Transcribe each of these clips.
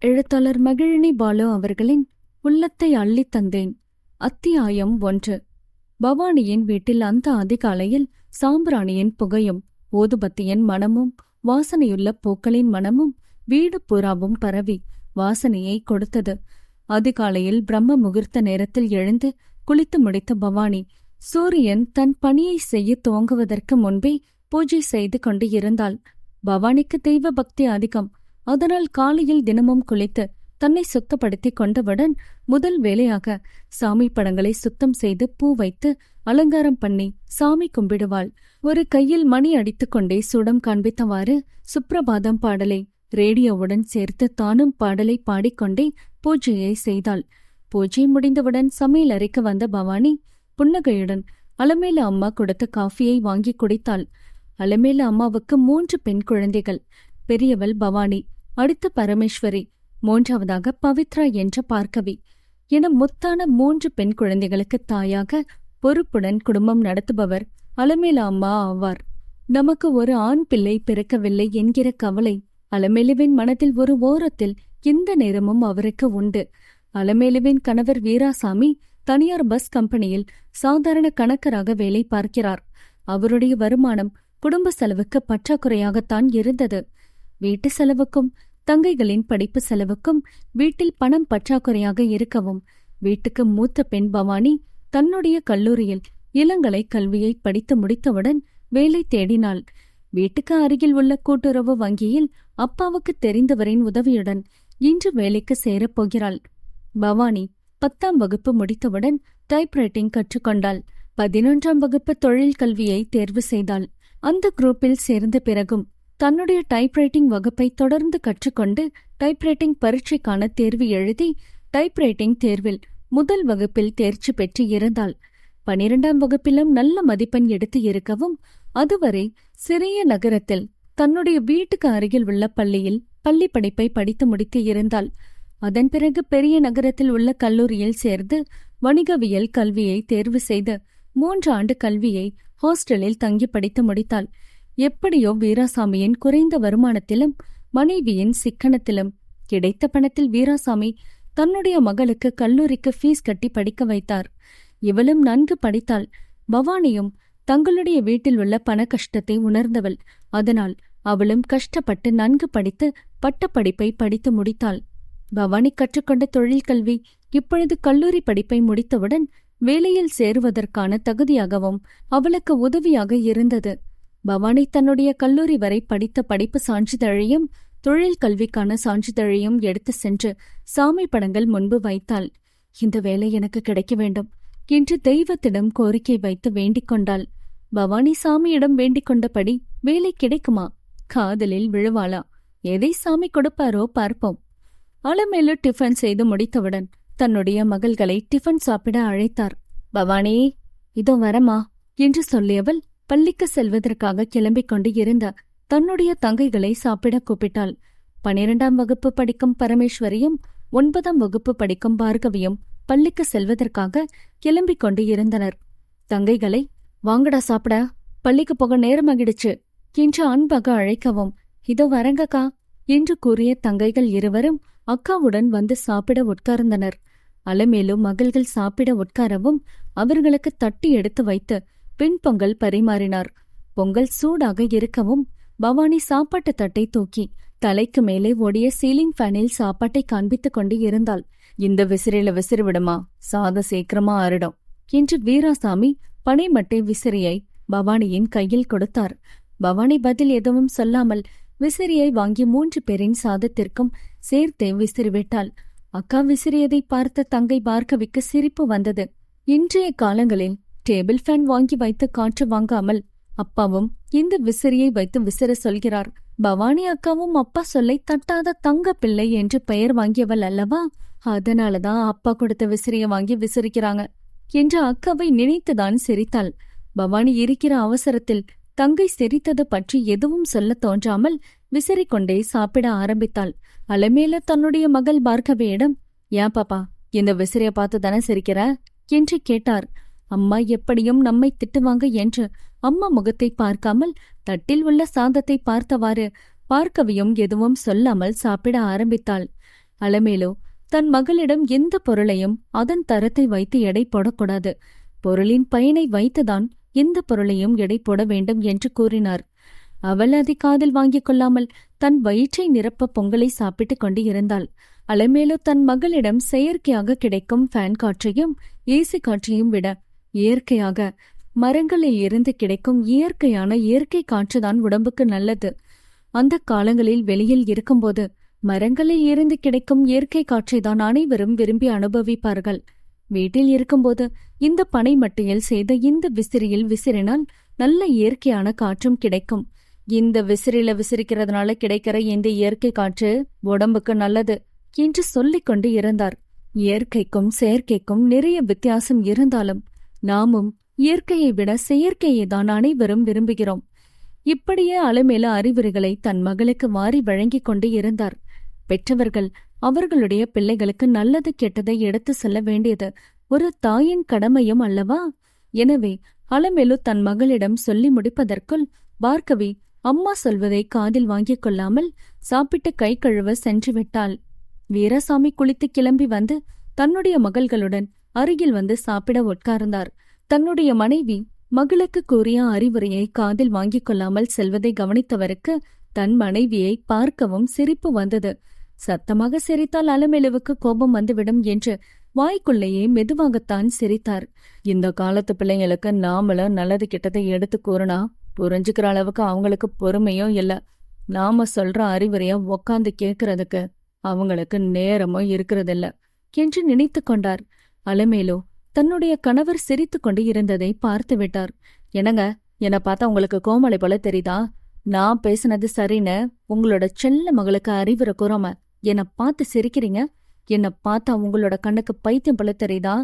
எழுத்தாளர் மகிழினி பாலு அவர்களின் உள்ளத்தை அள்ளித் தந்தேன். அத்தியாயம் 1. பவானியின் வீட்டில் அந்த அதிகாலையில் சாம்பிராணியின் புகையும் ஊதுபத்தியின் மணமும் வாசனையுள்ள பூக்களின் மணமும் வீடு பூராவும் பரவி வாசனையை கொடுத்தது. அதிகாலையில் பிரம்ம முகூர்த்த நேரத்தில் எழுந்து குளித்து முடித்த பவானி சூரியன் தன் பணியை செய்ய துவங்குவதற்கு முன்பே பூஜை செய்து கொண்டு இருந்தாள். பவானிக்கு தெய்வ பக்தி அதிகம். அதனால் காலையில் தினமும் குளித்து தன்னை சுத்தப்படுத்திக் கொண்டவுடன் முதல் வேலையாக சாமி படங்களை சுத்தம் செய்து பூ வைத்து அலங்காரம் பண்ணி சாமி கும்பிடுவாள். ஒரு கையில் மணி அடித்துக் கொண்டே சுடம் காண்பித்தவாறு சுப்ரபாதம் பாடலை ரேடியோவுடன் சேர்த்து தானும் பாடலை பாடிக்கொண்டே பூஜையை செய்தாள். பூஜை முடிந்தவுடன் சமையல் அறைக்கு வந்த பவானி புன்னகையுடன் அலமேல அம்மா கொடுத்த காஃபியை வாங்கி குடித்தாள். அலமேல அம்மாவுக்கு 3 பெண் குழந்தைகள். பெரியவள் பவானி, அடுத்த பரமேஸ்வரி, மூன்றாவதாக பவித்ரா என்ற பார்க்கவி என முத்தான 3 பெண் குழந்தைகளுக்கு தாயாக பொறுப்புடன் குடும்பம் நடத்துபவர் அலமேல அம்மா ஆவார். நமக்கு ஒரு ஆண் பிள்ளை பிறக்கவில்லை என்கிற கவலை அலமேலுவின் மனதில் ஒரு ஓரத்தில் எந்த நேரமும் அவருக்கு உண்டு. அலமேலுவின் கணவர் வீராசாமி தனியார் பஸ் கம்பெனியில் சாதாரண கணக்கராக வேலை பார்க்கிறார். அவருடைய வருமானம் குடும்ப செலவுக்கு பற்றாக்குறையாகத்தான் இருந்தது. வீட்டு செலவுக்கும் தங்கைகளின் படிப்பு செலவுக்கும் வீட்டில் பணம் பற்றாக்குறையாக இருக்கவும் வீட்டுக்கு மூத்த பெண் பவானி தன்னுடைய கல்லூரியில் இளங்கலை கல்வியை படித்து முடித்தவுடன் வேலை தேடினாள். வீட்டுக்கு அருகில் உள்ள கூட்டுறவு வங்கியில் அப்பாவுக்கு தெரிந்தவரின் உதவியுடன் இன்று வேலைக்கு சேரப்போகிறாள். பவானி 10ஆம் வகுப்பு முடித்தவுடன் டைப்ரைட்டிங் கற்றுக்கொண்டாள். 11ஆம் வகுப்பு தொழில் கல்வியை தேர்வு செய்தாள். அந்த குரூப்பில் சேர்ந்த பிறகும் தன்னுடைய டைப்ரைட்டிங் வகுப்பை தொடர்ந்து கற்றுக்கொண்டு டைப்ரைட்டிங் பரீட்சைக்கான தேர்வு எழுதி டைப்ரைட்டிங் தேர்வில் முதல் வகுப்பில் தேர்ச்சி பெற்று இருந்தாள். 12ஆம் வகுப்பிலும் நல்ல மதிப்பெண் எடுத்து இருக்கவும் அதுவரை சிறிய நகரத்தில் தன்னுடைய வீட்டுக்கு அருகில் உள்ள பள்ளியில் பள்ளி படிப்பை படித்து முடித்து இருந்தாள். அதன் பிறகு பெரிய நகரத்தில் உள்ள கல்லூரியில் சேர்ந்து வணிகவியல் கல்வியை தேர்வு செய்து 3 ஆண்டு கல்வியை ஹாஸ்டலில் தங்கி படித்து முடித்தாள். எப்படியோ வீராசாமியின் குறைந்த வருமானத்திலும் மனைவியின் சிக்கனத்திலும் கிடைத்த பணத்தில் வீராசாமி தன்னுடைய மகளுக்கு கல்லூரிக்கு ஃபீஸ் கட்டி படிக்க வைத்தார். இவளும் நன்கு படித்தாள். பவானியும் தங்களுடைய வீட்டில் உள்ள பண கஷ்டத்தை உணர்ந்தவள். அதனால் அவளும் கஷ்டப்பட்டு நன்கு படித்து பட்டப்படிப்பை படித்து முடித்தாள். பவானி கற்றுக்கொண்ட தொழில் கல்வி இப்பொழுது கல்லூரி படிப்பை முடித்தவுடன் வேலையில் சேருவதற்கான தகுதியாகவும் அவளுக்கு உதவியாக இருந்தது. பவானி தன்னுடைய கல்லூரி வரை படித்த படிப்பு சான்றிதழையும் தொழில் கல்விக்கான சான்றிதழையும் எடுத்து சென்று சாமி படங்கள் முன்பு வைத்தாள். இந்த வேலை எனக்கு கிடைக்க வேண்டும் என்று தெய்வத்திடம் கோரிக்கை வைத்து வேண்டிக் கொண்டாள். பவானி சாமியிடம் வேண்டிக் கொண்டபடி வேலை கிடைக்குமா, காதலில் விழுவாளா, எதை சாமி கொடுப்பாரோ பார்ப்போம். அலமேலு டிஃபன் செய்து முடித்தவுடன் தன்னுடைய மகள்களை டிஃபன் சாப்பிட அழைத்தார். பவானி, இதோ வரமா என்று சொல்லியவள் பள்ளிக்கு செல்வதற்காக கிளம்பிக் கொண்டு இருந்த தன்னுடைய தங்கைகளை சாப்பிட கூப்பிட்டாள். 12ஆம் வகுப்பு படிக்கும் பரமேஸ்வரியும் 9ஆம் வகுப்பு படிக்கும் பார்கவியும் பள்ளிக்கு செல்வதற்காக கிளம்பிக் கொண்டு இருந்தனர். தங்கைகளை, வாங்கடா சாப்பிட, பள்ளிக்கு போக நேரமாகிடுச்சு என்று அன்பாக அழைக்கவும், இதோ வரங்கக்கா என்று கூறிய தங்கைகள் இருவரும் அக்காவுடன் வந்து சாப்பிட உட்கார்ந்தனர். அலமேலு மகள்கள் சாப்பிட உட்காரவும் அவர்களுக்கு தட்டி எடுத்து வைத்து பின்பொங்கல் பரிமாறினார். பொங்கல் சூடாக இருக்கவும் பவானி சாப்பாட்டு தட்டை தூக்கி தலைக்கு மேலே ஓடிய சீலிங் ஃபேனில் சாப்பாட்டை காண்பித்துக் கொண்டு இருந்தாள். இந்த விசிறில விசிறி விடுமா, சாத சீக்கிரமா ஆறிடும் என்று வீராசாமி பனைமட்டை விசிறியை பவானியின் கையில் கொடுத்தார். பவானி பதில் எதுவும் சொல்லாமல் விசிறியை வாங்கி 3 பேரின் சாதத்திற்கும் சேர்த்தே விசிறிவிட்டாள். அக்கா விசிறியதை பார்த்த தங்கை பார்கவிக்கு சிரிப்பு வந்தது. இன்றைய காலங்களில் டேபிள் ஃபேன் வாங்கி வைத்து காற்று வாங்காமல் அப்பாவும் இந்த விசிறியை வைத்து விசிற சொல்கிறார். பவானி அக்காவும் அப்பா சொல்லை தட்டாத தங்க பிள்ளை என்று பெயர் வாங்கியவள் அல்லவா, அதனாலதான் அப்பா கொடுத்த விசிறிய வாங்கி விசிறிக்கிறாங்க என்று அக்காவை நினைத்துதான் சிரித்தாள். பவானி இருக்கிற அவசரத்தில் தங்கை சிரித்தது பற்றி எதுவும் சொல்ல தோன்றாமல் விசிறிக்கொண்டே சாப்பிட ஆரம்பித்தாள். அலமேல தன்னுடைய மகள் பார்கவியிடம், ஏன் பாப்பா இந்த விசிறிய பார்த்து தானே சிரிக்கிற என்று கேட்டார். அம்மா எப்படியும் நம்மை திட்டுவாங்க என்று அம்மா முகத்தை பார்க்காமல் தட்டில் உள்ள சாதத்தை பார்த்தவாறு பார்கவியும் எதுவும் சொல்லாமல் சாப்பிட ஆரம்பித்தாள். அலமேலு தன் மகளிடம் எந்த பொருளையும் அதன் தரத்தை வைத்து எடை போடக்கூடாது, பொருளின் பயனை வைத்துதான் எந்த பொருளையும் எடை போட வேண்டும் என்று கூறினார். அவள் அதை காதில் வாங்கிக் கொள்ளாமல் தன் வயிற்றை நிரப்ப பொங்கலை சாப்பிட்டுக் கொண்டு இருந்தாள். அலமேலு தன் மகளிடம் செயற்கையாக கிடைக்கும் ஃபேன் காற்றையும் ஏசி காற்றையும் விட இயற்கையாக மரங்களில் இருந்து கிடைக்கும் இயற்கை காற்றுதான் உடம்புக்கு நல்லது. அந்த காலங்களில் வெளியில் இருக்கும்போது மரங்களில் இருந்து கிடைக்கும் இயற்கை காற்றைதான் அனைவரும் விரும்பி அனுபவிப்பார்கள். வீட்டில் இருக்கும்போது இந்த பனை மட்டையில் செய்த இந்த விசிறியில் விசிறினால் நல்ல இயற்கையான காற்றும் கிடைக்கும். இந்த விசிறில விசிறிக்கிறதுனால கிடைக்கிற இந்த இயற்கை காற்று உடம்புக்கு நல்லது என்று சொல்லிக் கொண்டு இருந்தார். இயற்கைக்கும் செயற்கைக்கும் நிறைய வித்தியாசம் இருந்தாலும் நாமும் இயற்கையை விட செயற்கையை தான் அனைவரும் விரும்புகிறோம். இப்படியே அலமேலு அறிவுரைகளை தன் மகளுக்கு வாரி வழங்கிக் கொண்டு இருந்தார். பெற்றவர்கள் அவர்களுடைய பிள்ளைகளுக்கு நல்லது கெட்டதை எடுத்து செல்ல வேண்டியது ஒரு தாயின் கடமையும் அல்லவா? எனவே அலமேலு தன் மகளிடம் சொல்லி முடிப்பதற்குள் பார்கவி அம்மா சொல்வதை காதில் வாங்கிக் கொள்ளாமல் சாப்பிட்டு கை கழுவ சென்று விட்டாள். வீராசாமி குளித்து கிளம்பி வந்து தன்னுடைய மகள்களுடன் அருகில் வந்து சாப்பிட உட்கார்ந்தார். தன்னுடைய மனைவி மகளுக்கு கூறிய அறிவுரையை காதில் வாங்கிக் கொள்ளாமல் செல்வதை கவனித்தவருக்கு தன் மனைவியை பார்க்கவும் சிரிப்பு வந்தது. சத்தமாக சிரித்தால் அலமேலுவுக்கு கோபம் வந்துவிடும் என்று வாய்க்குள்ளேயே மெதுவாகத்தான் சிரித்தார். இந்த காலத்து பிள்ளைங்களுக்கு நாமளும் நல்லது கிட்டதை எடுத்து கூறினா புரிஞ்சுக்கிற அளவுக்கு அவங்களுக்கு பொறுமையும் இல்ல. நாம சொல்ற அறிவுரைய உக்காந்து கேட்கறதுக்கு அவங்களுக்கு நேரமும் இருக்கிறதில்ல என்று நினைத்து கொண்டார். அலமேலு தன்னுடைய கணவர் சிரித்து கொண்டு இருந்ததை பார்த்து விட்டார். என்னங்க, என்னை பார்த்தா உங்களுக்கு கோமலை போல தெரியுதா? நான் பேசினது சரின்னு உங்களோட செல்ல மகளுக்கு அறிவுரை கூறாம என்னை பார்த்து சிரிக்கிறீங்க. என்னை பார்த்தா உங்களோட கண்ணுக்கு பைத்தியம் போல தெரியுதா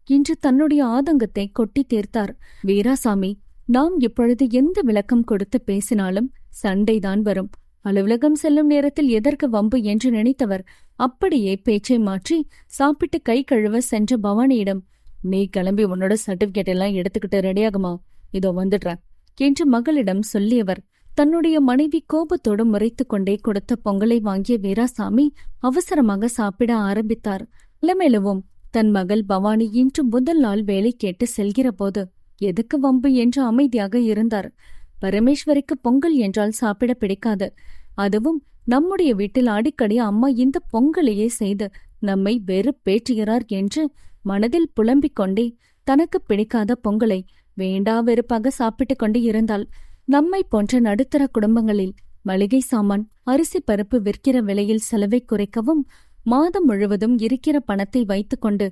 என்று தன்னுடைய ஆதங்கத்தை கொட்டி தீர்த்தார். வீராசாமி, நாம் இப்பொழுது எந்த விளக்கம் கொடுத்து பேசினாலும் சண்டைதான் வரும். அலுவலகம் செல்லும் நேரத்தில் எதற்கு வம்பு என்று நினைத்தவர் அப்படியே பேச்சை மாற்றி சாப்பிட்டு கை கழுவ சென்ற பவானியிடம், நீ கிளம்பி உன்னோட சர்டிபிகேட் எல்லாம் எடுத்துக்கிட்டு ரெடியாகுமா, இதோ வந்துடுறேன் என்று மகளிடம் சொல்லியவர் தன்னுடைய மனைவி கோபத்தோடு முறைத்து கொண்டே கொடுத்த பொங்கலை வாங்கிய வீராசாமி அவசரமாக சாப்பிட ஆரம்பித்தார். அலமேலுவும் தன் மகள் பவானி இன்று முதல் நாள் வேலை கேட்டு செல்கிற போது எதுக்கு வம்பு என்று அமைதியாக இருந்தார். பரமேஸ்வரிக்கு பொங்கல் என்றால் சாப்பிட பிடிக்காது. அதுவும் நம்முடைய வீட்டில் அடிக்கடி அம்மா இந்த பொங்கலையே செய்து நம்மை வெறுப்பேற்றுகிறார் என்று மனதில் புலம்பிக் கொண்டே தனக்கு பிடிக்காத பொங்கலை வேண்டா வெறுப்பாக சாப்பிட்டுக் கொண்டு இருந்தாள். நம்மை போன்ற நடுத்தர குடும்பங்களில் மளிகை சாமான் அரிசி பருப்பு விற்கிற விலையில் செலவை குறைக்கவும் மாதம் முழுவதும் இருக்கிற பணத்தை வைத்துக்கொண்டு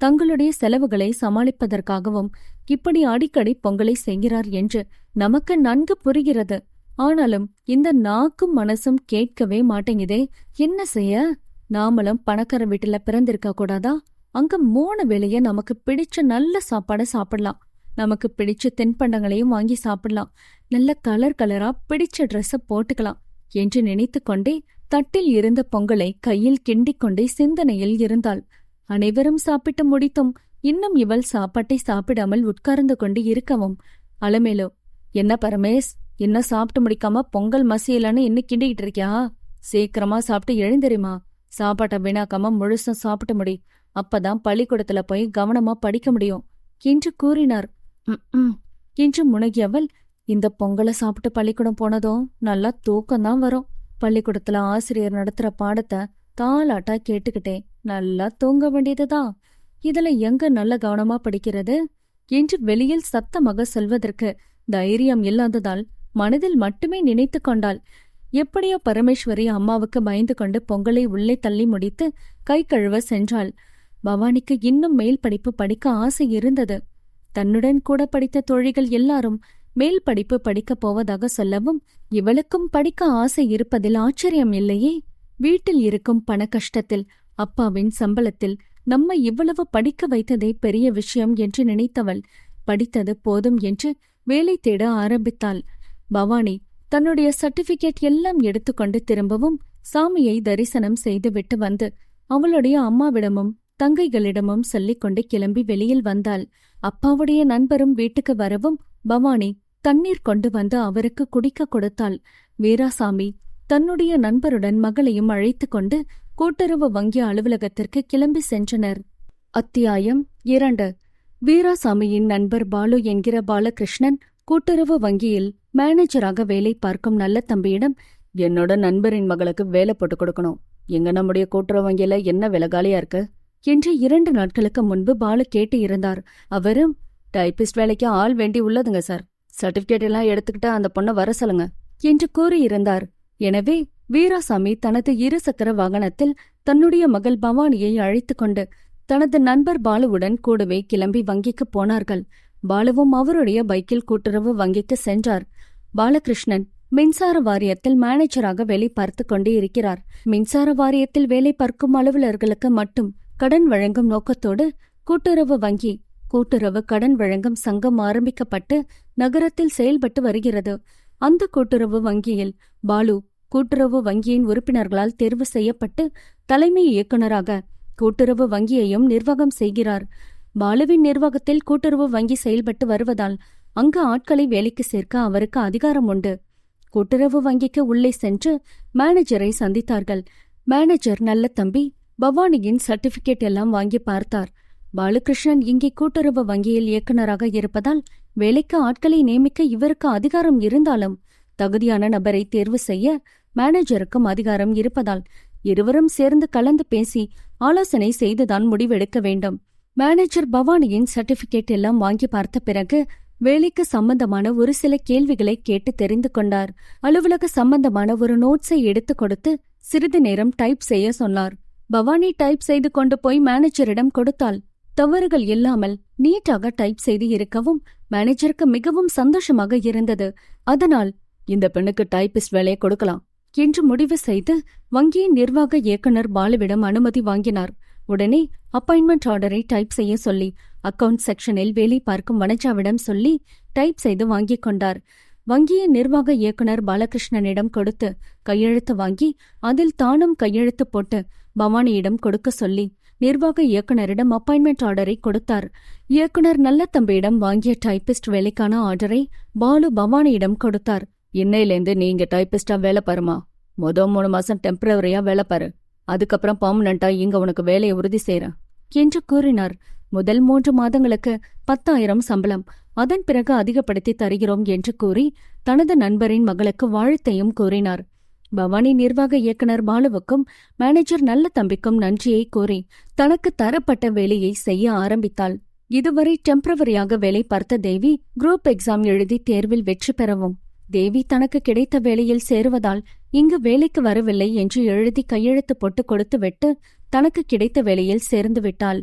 தங்களுடைய செலவுகளை சமாளிப்பதற்காகவும் இப்படி அடிக்கடி பொங்கலை செய்கிறார் என்று நமக்கு நன்கு புரிகிறது. ஆனாலும் இந்த நாக்கும் மனசும் கேட்கவே மாட்டேங்குதே. என்ன செய்ய? நாமளும் பணக்கார வீட்டுல பிறந்திருக்க கூடாதா? அங்க 3 வேளைய நமக்கு பிடிச்ச நல்ல சாப்பாட சாப்பிடலாம், நமக்கு பிடிச்ச தின்பண்டங்களையும் வாங்கி சாப்பிடலாம், நல்ல கலரா பிடிச்ச ட்ரெஸ்ஸ போட்டுக்கலாம் என்று நினைத்து கொண்டே தட்டில் இருந்த பொங்கலை கையில் கிண்டிக் கொண்டே சிந்தனையில் இருந்தாள். அனைவரும் சாப்பிட்டு முடித்தும் இன்னும் இவள் சாப்பாட்டை சாப்பிடாமல் உட்கார்ந்து கொண்டு இருக்கவும் அலமேலு, என்ன பரமேஷ், இன்னும் சாப்பிட்டு முடிக்காம பொங்கல் மசியலன்னு இன்னும் கிண்டிக்கிட்டு இருக்கியா? சீக்கிரமா சாப்பிட்டு எழுந்திரிமா, சாப்பாட்டை வீணாக்காம முழுசும் சாப்பிட்டு முடி, அப்பதான் பள்ளிக்கூடத்துல போய் கவனமா படிக்க முடியும் என்று கூறினார். என்று முனகியவள், இந்த பொங்கலை சாப்பிட்டு பள்ளிக்கூடம் போனதும் நல்லா தூக்கம்தான் வரும். பள்ளிக்கூடத்துல ஆசிரியர் நடத்துற பாடத்தை தாலாட்டா கேட்டுக்கிட்டே நல்லா தூங்க வேண்டியதுதான். இதுல எங்க நல்ல கவனமா படிக்கிறது என்று வெளியில் சத்தமாக சொல்வதற்கு தைரியம் இல்லாததால் மனதில் மட்டுமே நினைத்து கொண்டாள். எப்படியோ பரமேஸ்வரி அம்மாவுக்கு பயந்து கொண்டு பொங்கலை உள்ளே தள்ளி முடித்து கை கழுவ சென்றாள். பவானிக்கு இன்னும் மேல் படிப்பு படிக்க ஆசை இருந்தது. தன்னுடன் கூட படித்த தோழிகள் எல்லாரும் மேல் படிப்பு படிக்கப் போவதாக சொல்லவும் இவளுக்கும் படிக்க ஆசை இருப்பதில் ஆச்சரியம் இல்லையே. வீட்டில் இருக்கும் பண கஷ்டத்தில் அப்பாவின் சம்பளத்தில் நம்மை இவ்வளவு படிக்க வைத்ததே பெரிய விஷயம் என்று நினைத்தவள் படித்தது போதும் என்று வேலை தேட ஆரம்பித்தாள். பவானி தன்னுடைய சர்டிபிகேட் எல்லாம் எடுத்துக்கொண்டு திரும்பவும் சாமியை தரிசனம் செய்துவிட்டு வந்து அவளுடைய அம்மாவிடமும் தங்கைகளிடமும் சொல்லிக்கொண்டு கிளம்பி வெளியில் வந்தாள். அப்பாவுடைய நண்பரும் வீட்டுக்கு வரவும் பவானி தண்ணீர் கொண்டு வந்து அவருக்கு குடிக்க கொடுத்தாள். வீராசாமி தன்னுடைய நண்பருடன் மகளையும் அழைத்து கொண்டு கூட்டுறவு வங்கி அலுவலகத்திற்கு கிளம்பி சென்றனர். அத்தியாயம் 2. வீராசாமியின் நண்பர் பாலு என்கிற பாலகிருஷ்ணன் கூட்டுறவு வங்கியில் மேனேஜராக வேலை பார்க்கும் நல்ல தம்பியிடம், என்னோட நண்பரின் மகளுக்கு வேலை போட்டு கொடுக்கணும். எங்க நம்முடைய கூட்டுறவு வங்கியில என்ன விலகாலியா இருக்கு என்று 2 நாட்களுக்கு முன்பு பாலு கேட்டு இருந்தார். அவரும், டைபிஸ்ட் வேலைக்கு ஆள் வேண்டி உள்ளதுங்க சார், சர்டிபிகேட் எல்லாம் எடுத்துக்கிட்டா அந்த பொண்ணை வர சொல்லுங்க என்று கூறியிருந்தார். எனவே வீராசாமி தனது 2 சக்கர வாகனத்தில் தன்னுடைய மகள் பவானியை அழைத்துக் கொண்டு தனது நண்பர் பாலுவுடன் கூடவே கிளம்பி வங்கிக்கு போனார்கள். பாலுவும் அவருடைய பைக்கில் கூட்டுறவு வங்கிக்கு சென்றார். பாலகிருஷ்ணன் மின்சார வாரியத்தில் மேனேஜராக வேலை பார்த்து கொண்டே இருக்கிறார். மின்சார வாரியத்தில் வேலை பார்க்கும் அலுவலர்களுக்கு மட்டும் கடன் வழங்கும் நோக்கத்தோடு கூட்டுறவு வங்கி கூட்டுறவு கடன் வழங்கும் சங்கம் ஆரம்பிக்கப்பட்டு நகரத்தில் செயல்பட்டு வருகிறது. அந்த கூட்டுறவு வங்கியில் பாலு கூட்டுறவு வங்கியின் உறுப்பினர்களால் தேர்வு செய்யப்பட்டு தலைமை இயக்குநராக கூட்டுறவு வங்கியையும் நிர்வாகம் செய்கிறார். பாலுவின் நிர்வாகத்தில் கூட்டுறவு வங்கி செயல்பட்டு வருவதால் அங்கு ஆட்களை வேலைக்கு சேர்க்க அவருக்கு அதிகாரம் உண்டு. கூட்டுறவு வங்கிக்கு உள்ளே சென்று மேனேஜரை சந்தித்தார்கள். மேனேஜர் நல்ல தம்பி பவானியின் சர்டிபிகேட் எல்லாம் வாங்கி பார்த்தார். பாலகிருஷ்ணன் இங்கே கூட்டுறவு வங்கியில் இயக்குநராக இருப்பதால் வேலைக்கு ஆட்களை நியமிக்க இவருக்கு அதிகாரம் இருந்தாலும் தகுதியான நபரை தேர்வு செய்ய மேனேஜருக்கும் அதிகாரம் இருப்பதால் இருவரும் சேர்ந்து கலந்து பேசி ஆலோசனை செய்துதான் முடிவெடுக்க வேண்டும். மேனேஜர் பவானியின் சர்டிபிகேட் எல்லாம் வாங்கி பார்த்த பிறகு வேலைக்கு சம்பந்தமான ஒரு சில கேள்விகளை கேட்டு தெரிந்து கொண்டார். அலுவலக சம்பந்தமான ஒரு நோட்ஸை எடுத்து கொடுத்து சிறிது நேரம் டைப் செய்ய சொன்னார். பவானி டைப் செய்து கொண்டு போய் மேனேஜரிடம் கொடுத்தால் தவறுகள் இல்லாமல் நீட்டாக டைப் செய்து இருக்கவும் மேனேஜருக்கு மிகவும் சந்தோஷமாக இருந்தது. அதனால் இந்த பெண்ணுக்கு டைபிஸ்ட் வேலையை கொடுக்கலாம் என்று முடிவு செய்து வங்கியின் நிர்வாக இயக்குனர் பாலுவிடம் அனுமதி வாங்கினார். உடனே அப்பாயின்மெண்ட் ஆர்டரை டைப் செய்ய சொல்லி அக்கவுண்ட் செக்ஷனில் வேலை பார்க்கும் வனஜாவிடம் சொல்லி டைப் செய்து வாங்கிக் கொண்டார். வங்கியின் நிர்வாக இயக்குனர் பாலகிருஷ்ணனிடம் கொடுத்து கையெழுத்து வாங்கி அதில் தானும் கையெழுத்து போட்டு பவானியிடம் கொடுக்க சொல்லி நிர்வாக இயக்குனரிடம் அப்பாயின்மெண்ட் ஆர்டரை கொடுத்தார். இயக்குனர் நல்ல தம்பியிடம் வாங்கிய டைபிஸ்ட் வேலைக்கான ஆர்டரை பாலு பவானியிடம் கொடுத்தார். இன்னையிலேருந்து நீங்க டைபிஸ்டா வேலை பாருமா. 3 மாசம் டெம்பரவரியா வேலை பாரு, அதுக்கப்புறம் பர்மனண்டா இங்க உனக்கு வேலையை உறுதி செய்யறேன் என்று கூறினார். முதல் 3 மாதங்களுக்கு 10,000 சம்பளம், அதன் பிறகு அதிகப்படுத்தி தருகிறோம் என்று கூறி தனது நண்பரின் மகளுக்கு வாழ்த்தையும் கூறினார். பவானி நிர்வாக இயக்குனர் பாலுவுக்கும் மேனேஜர் நல்ல தம்பிக்கும் நன்றியை கூறி தனக்கு தரப்பட்ட வேலையை செய்ய ஆரம்பித்தாள். இதுவரை டெம்பரவரியாக வேலை பார்த்த தேவி குரூப் எக்ஸாம் எழுதி தேர்வில் வெற்றி பெறவும் தேவி தனக்கு கிடைத்த வேலையில் சேருவதால் இங்கு வேலைக்கு வரவில்லை என்று எழுதி கையெழுத்து போட்டு கொடுத்துவிட்டு தனக்கு கிடைத்த வேலையில் சேர்ந்து விட்டாள்.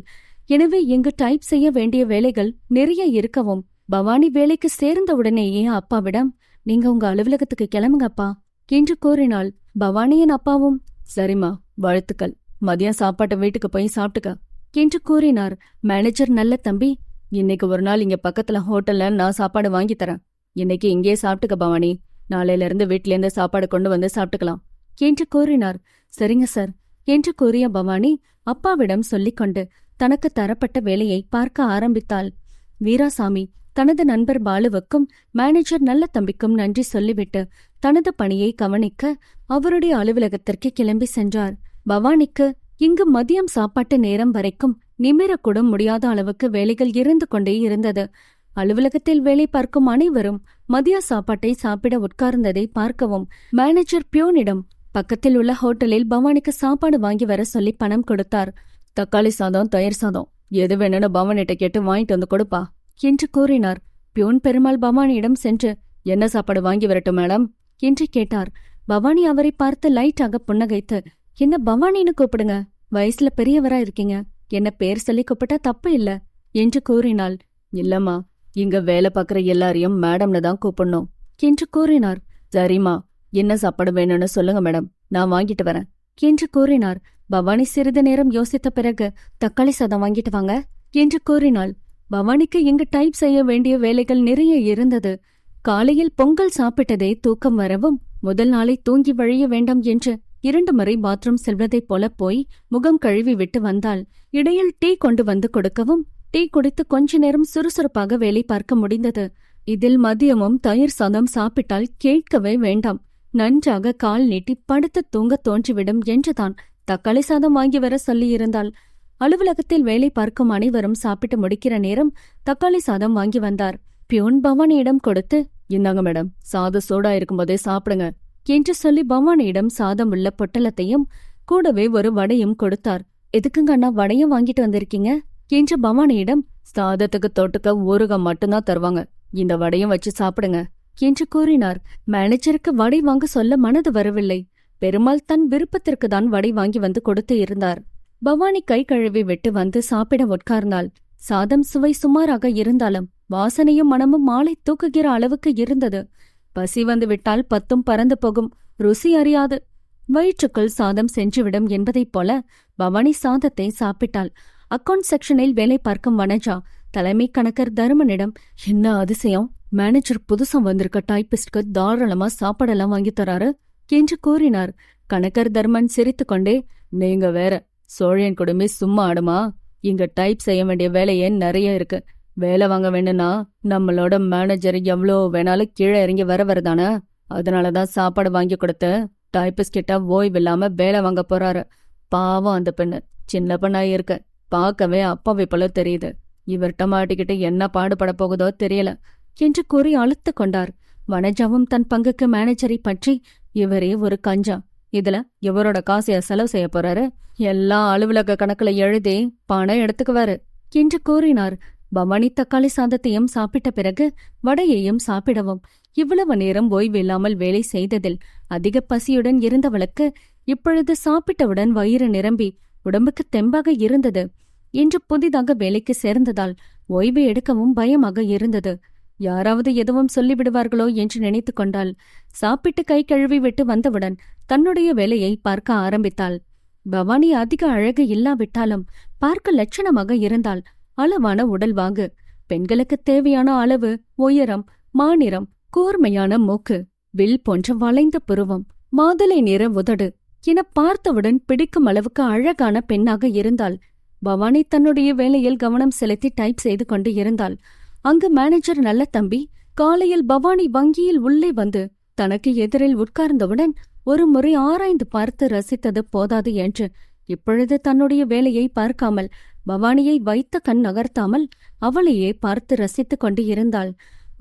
எனவே இங்கு டைப் செய்ய வேண்டிய வேலைகள் நிறைய இருக்கவும் பவானி வேலைக்கு சேர்ந்தவுடனேயே அப்பாவிடம், நீங்க உங்க அலுவலகத்துக்கு கிளம்புங்கப்பா என்று கூறினாள். பவானியின் அப்பாவும், சரிம்மா, வாழ்த்துக்கள், மதியம் சாப்பாட்டை வீட்டுக்கு போய் சாப்பிட்டுக்க என்று கூறினார். மேனேஜர் நல்ல தம்பி, இன்னைக்கு ஒரு நாள் இங்க பக்கத்துல ஹோட்டல்ல நான் சாப்பாடு வாங்கி தரேன், இன்னைக்கு இங்கே சாப்பிட்டுக்க பவானி, நாளையில இருந்து வீட்டிலேருந்து சாப்பாடு கொண்டு வந்து சாப்பிட்டுக்கலாம் என்று கூறினார். சரிங்க சார் என்று கூறிய பவானி அப்பாவிடம் சொல்லிக்கொண்டு தனக்கு தரப்பட்ட வேலையை பார்க்க ஆரம்பித்தாள். வீராசாமி தனது நண்பர் பாலுவுக்கும் மேனேஜர் நல்ல தம்பிக்கும் நன்றி சொல்லிவிட்டு தனது பணியை கவனிக்க அவருடைய அலுவலகத்திற்கு கிளம்பி சென்றார். பவானிக்கு இங்கு மதியம் சாப்பாட்டு நேரம் வரைக்கும் நிமிரக்கூட முடியாத அளவுக்கு வேலைகள் இருந்து கொண்டே இருந்தது. அலுவலகத்தில் வேலை பார்க்கும் அனைவரும் மதிய சாப்பாட்டை சாப்பிட உட்கார்ந்ததை பார்க்கவும் மேனேஜர் பியூனிடம் பக்கத்தில் உள்ள ஹோட்டலில் பவானிக்கு சாப்பாடு வாங்கி வர சொல்லி பணம் கொடுத்தார். தக்காளி சாதம், தயிர் சாதம் எது வேணும்னு பவானிட்ட கேட்டு வாங்கிட்டு வந்து கொடுப்பா என்று கூறினார். பியூன் பெருமாள் பவானியிடம் சென்று, என்ன சாப்பாடு வாங்கி வரட்டும் மேடம் என்று கேட்டார். பவானி அவரை பார்த்து லைட்டாக புன்னகைத்து, என்ன பவானின்னு கூப்பிடுங்க, வயசுல பெரியவரா இருக்கீங்க, என்ன பேர் சொல்லி கூப்பிட்டா தப்பு இல்ல என்று கூறினாள். இல்லம்மா, இங்க வேலை பார்க்கற எல்லாரையும் மேடம்னு தான் கூப்பிடணும் என்று கூறினார். சரிம்மா, என்ன சாப்பாடு வேணும்னு சொல்லுங்க மேடம், நான் வாங்கிட்டு வரேன் என்று கூறினார். பவானி சிறிது நேரம் யோசித்த பிறகு தக்காளி சாதம் வாங்கிட்டு வாங்க என்று கூறினாள். பவானிக்கு இங்கு டைப் செய்ய வேண்டிய வேலைகள் நிறைய இருந்தது. காலையில் பொங்கல் சாப்பிட்டதே தூக்கம் வரவும் முதல் நாளை தூங்கி வழிய வேண்டாம் என்று 2 முறை பாத்ரூம் செல்வதைப் போல போய் முகம் கழுவி விட்டு வந்தாள். இடையில் டீ கொண்டு வந்து கொடுக்கவும் டீ குடித்து கொஞ்ச நேரம் சுறுசுறுப்பாக வேலை பார்க்க முடிந்தது. இதில் மதியமும் தயிர் சாதம் சாப்பிட்டால் கேட்கவே வேண்டாம். நன்றாக கால் நீட்டி படுத்து தூங்க தோன்றிவிடும் என்றுதான் தக்காளி சாதம் வாங்கி வர சொல்லியிருந்தாள். அலுவலகத்தில் வேலை பார்க்கும் அனைவரும் சாப்பிட்டு முடிக்கிற நேரம் தக்காளி சாதம் வாங்கி வந்தார். பியூன் பவானியிடம் கொடுத்து, இந்தாங்க மேடம், சாதம் சூடா இருக்கும்போதே சாப்பிடுங்க என்று சொல்லி பவானியிடம் சாதம் உள்ள பொட்டலத்தையும் கூடவே ஒரு வடையும் கொடுத்தார். எதுக்குங்க அண்ணா வடையும் வாங்கிட்டு வந்திருக்கீங்க என்று பவானியிடம், சாதத்துக்கு தொட்டுக்க ஊறுகாய் மட்டும்தான் தருவாங்க, இந்த வடையும் வச்சு சாப்பிடுங்க என்று கூறினார். மேனேஜருக்கு வடை வாங்க சொல்ல மனது வரவில்லை. பெருமாள் தன் விருப்பத்திற்கு தான் வடை வாங்கி வந்து கொடுத்து இருந்தார். பவானி கை கழுவி விட்டு வந்து சாப்பிட உட்கார்ந்தாள். சாதம் சுவை சுமாராக இருந்தாலும் வாசனையும் மனமும் மாலை தூக்குகிற அளவுக்கு இருந்தது. பசி வந்து விட்டால் பத்தும் பறந்து போகும், ருசி அறியாது. வயிற்றுக்குள் சாதம் சென்றுவிடும் என்பதைப் போல பவானி சாதத்தை சாப்பிட்டாள். அக்கவுண்ட் செக்ஷனில் வேலை பார்க்கும் வனஜா தலைமை கணக்கர் தருமனிடம், என்ன அதிசயம், மேனேஜர் புதுசா வந்திருக்க டைபிஸ்ட்க்கு தாராளமா சாப்பாடெல்லாம் வாங்கி தராரு என்று கூறினார். கணக்கர் தர்மன் சிரித்துக்கொண்டே, நீங்க வேற, சோழியன் குடும்பி சும்மா ஆடுமா, இங்க டைப் செய்ய வேண்டிய வேலையே நிறைய இருக்கு. வேலை வாங்க வேணும்னா நம்மளோட மேனேஜர் எவ்வளோ வேணாலும் கீழே இறங்கி வரதானே, அதனாலதான் சாப்பாடு வாங்கி கொடுத்து டைபிஸ்ட் கிட்ட ஓய்வில்லாம வேலை வாங்க போறாரு. பாவம் அந்த பெண்ணு, சின்ன பெண்ணா இருக்கு, பார்க்கவே அப்பாவை போல தெரியுது. இவர்கிட்ட மாட்டிக்கிட்டு என்ன பாடுபட போகுதோ தெரியல என்று கூறி அழுத்து கொண்டார். வனஜாவும் தன் பங்குக்கு மேனேஜரை பற்றி, இவரே ஒரு கஞ்சா, இதுல இவரோட காசைய செலவு செய்ய போறாரு, எல்லா அலுவலக கணக்குல எழுதி பணம் எடுத்துக்குவாரு என்று கூறினார். பவானி தக்காளி சாதத்தையும் சாப்பிட்ட பிறகு வடையையும் சாப்பிடவும். இவ்வளவு நேரம் ஓய்வு இல்லாமல் வேலை செய்ததில் அதிக பசியுடன் இருந்தவளுக்கு இப்பொழுது சாப்பிட்டவுடன் வயிறு நிரம்பி உடம்புக்கு தெம்பாக இருந்தது. இன்று புதிதாக வேலைக்கு சேர்ந்ததால் ஓய்வு எடுக்கவும் பயமாக இருந்தது. யாராவது எதுவும் சொல்லிவிடுவார்களோ என்று நினைத்து கொண்டாள். சாப்பிட்டு கை கழுவி விட்டு வந்தவுடன் தன்னுடைய வேலையை பார்க்க ஆரம்பித்தாள். பவானி அதிக அழகு இல்லாவிட்டாலும் பார்க்க லட்சணமாக இருந்தாள். அளவான உடல் வாங்கு, பெண்களுக்கு தேவையான அளவு, உயரம், மாநிறம், கூர்மையான மூக்கு, வில் போன்ற வளைந்த புருவம், மாதுளை நிற உதடு என பார்த்தவுடன் பிடிக்கும் அளவுக்கு அழகான பெண்ணாக இருந்தாள். பவானி தன்னுடைய வேலையில் கவனம் செலுத்தி டைப் செய்து கொண்டு இருந்தாள். அங்கு மேனேஜர் நல்ல தம்பி காலையில் பவானி வங்கியில் உள்ளே வந்து தனக்கு எதிரில் உட்கார்ந்தவுடன் ஒரு முறை ஆராய்ந்து பார்த்து ரசித்தது போதாது என்று இப்பொழுது தன்னுடைய வேலையை பார்க்காமல் பவானியை வைத்த கண் நகர்த்தாமல் அவளையே பார்த்து ரசித்துக் கொண்டு இருந்தாள்.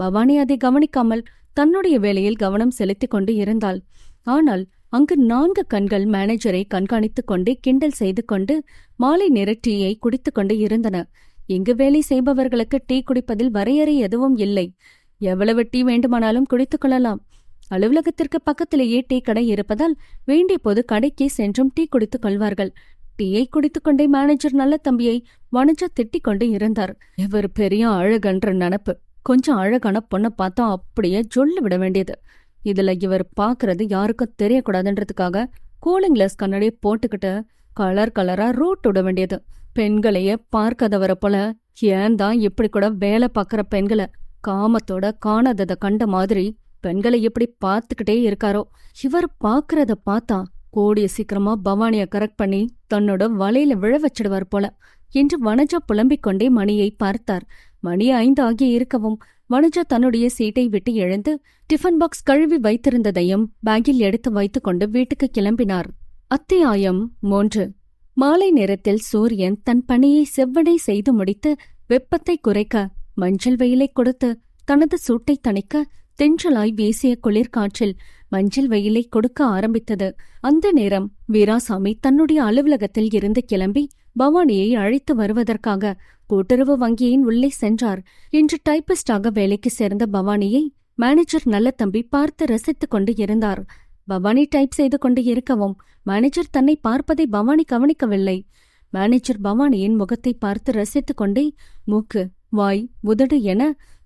பவானி அதை கவனிக்காமல் தன்னுடைய வேலையில் கவனம் செலுத்திக் கொண்டு இருந்தாள். ஆனால் அங்கு 4 கண்கள் மேனேஜரை கண்காணித்துக் கொண்டே கிண்டல் செய்து கொண்டு மாலை நேர டீயை குடித்துக் கொண்டு இருந்தன. இங்கு வேலை செய்பவர்களுக்கு டீ குடிப்பதில் வரையறை எதுவும் இல்லை. எவ்வளவு டீ வேண்டுமானாலும் குடித்துக் கொள்ளலாம். அலுவலகத்திற்கு பக்கத்திலேயே டீ கடை இருப்பதால் வேண்டிய போது கடைக்கே சென்றும் டீ குடித்துக் கொள்வார்கள். டீயை குடித்துக்கொண்டே மேனேஜர் நல்ல தம்பியை வனஜா திட்டிக் கொண்டு இருந்தார். இவர் பெரிய அழகன்ற நினப்பு, கொஞ்சம் அழகான பொண்ணை பார்த்தா அப்படியே ஜொல்லு விட வேண்டியது. இதுல இவர் பாக்குறது யாருக்கும் தெரியக்கூடாதுன்றதுக்காக கூலிங் கிளாஸ் கண்ணாடியை போட்டுக்கிட்டு கலர் கலரா ரூட் விட வேண்டியது. பெண்களையே பார்க்காதவரை போல ஏன் தான் இப்படி கூட வேலை பார்க்கற பெண்களை காமத்தோட காணாதத கண்ட மாதிரி பெண்களை எப்படி பார்த்துக்கிட்டே இருக்காரோ. இவர் பாக்குறத பார்த்தா கூடிய சீக்கிரமா பவானிய கரெக்ட் பண்ணி தன்னோட வலையில விழ வச்சிடுவார் போல என்று வனஜா புலம்பிக் கொண்டே மணியை பார்த்தார். மணி 5 ஆகி இருக்கவும் வனஜா தன்னுடைய சீட்டை விட்டு எழுந்து டிஃபன் பாக்ஸ் கழுவி வைத்திருந்ததையும் பேக்கில் எடுத்து வைத்துக் கொண்டு வீட்டுக்கு கிளம்பினார். அத்தியாயம் 3. மாலை நேரத்தில் சூரியன் தன் பணியை செவ்வடை செய்து முடித்து வெப்பத்தை குறைக்க மஞ்சள் வெயிலை கொடுத்து தனது சூட்டை தணிக்க தென்றலாய் வீசிய குளிர்காற்றில் மஞ்சள் வெயிலை கொடுக்க ஆரம்பித்தது. அந்த நேரம் வீராசாமி தன்னுடைய அலுவலகத்தில் இருந்து கிளம்பி பவானியை அழைத்து வருவதற்காக கூட்டுறவு வங்கியின் உள்ளே சென்றார். இன்று டைபிஸ்டாக வேலைக்கு சேர்ந்த பவானியை மேனேஜர் நல்ல தம்பி பார்த்து ரசித்துக் கொண்டு இருந்தார். பவானி டைப் செய்து கொண்டு இருக்கவும் மேனேஜர் தன்னை பார்ப்பதை பவானி கவனிக்கவில்லை. மேனேஜர் பவானியின் முகத்தை பார்த்து ரசித்துக் கொண்டே மூக்கு, வாய், உதடு என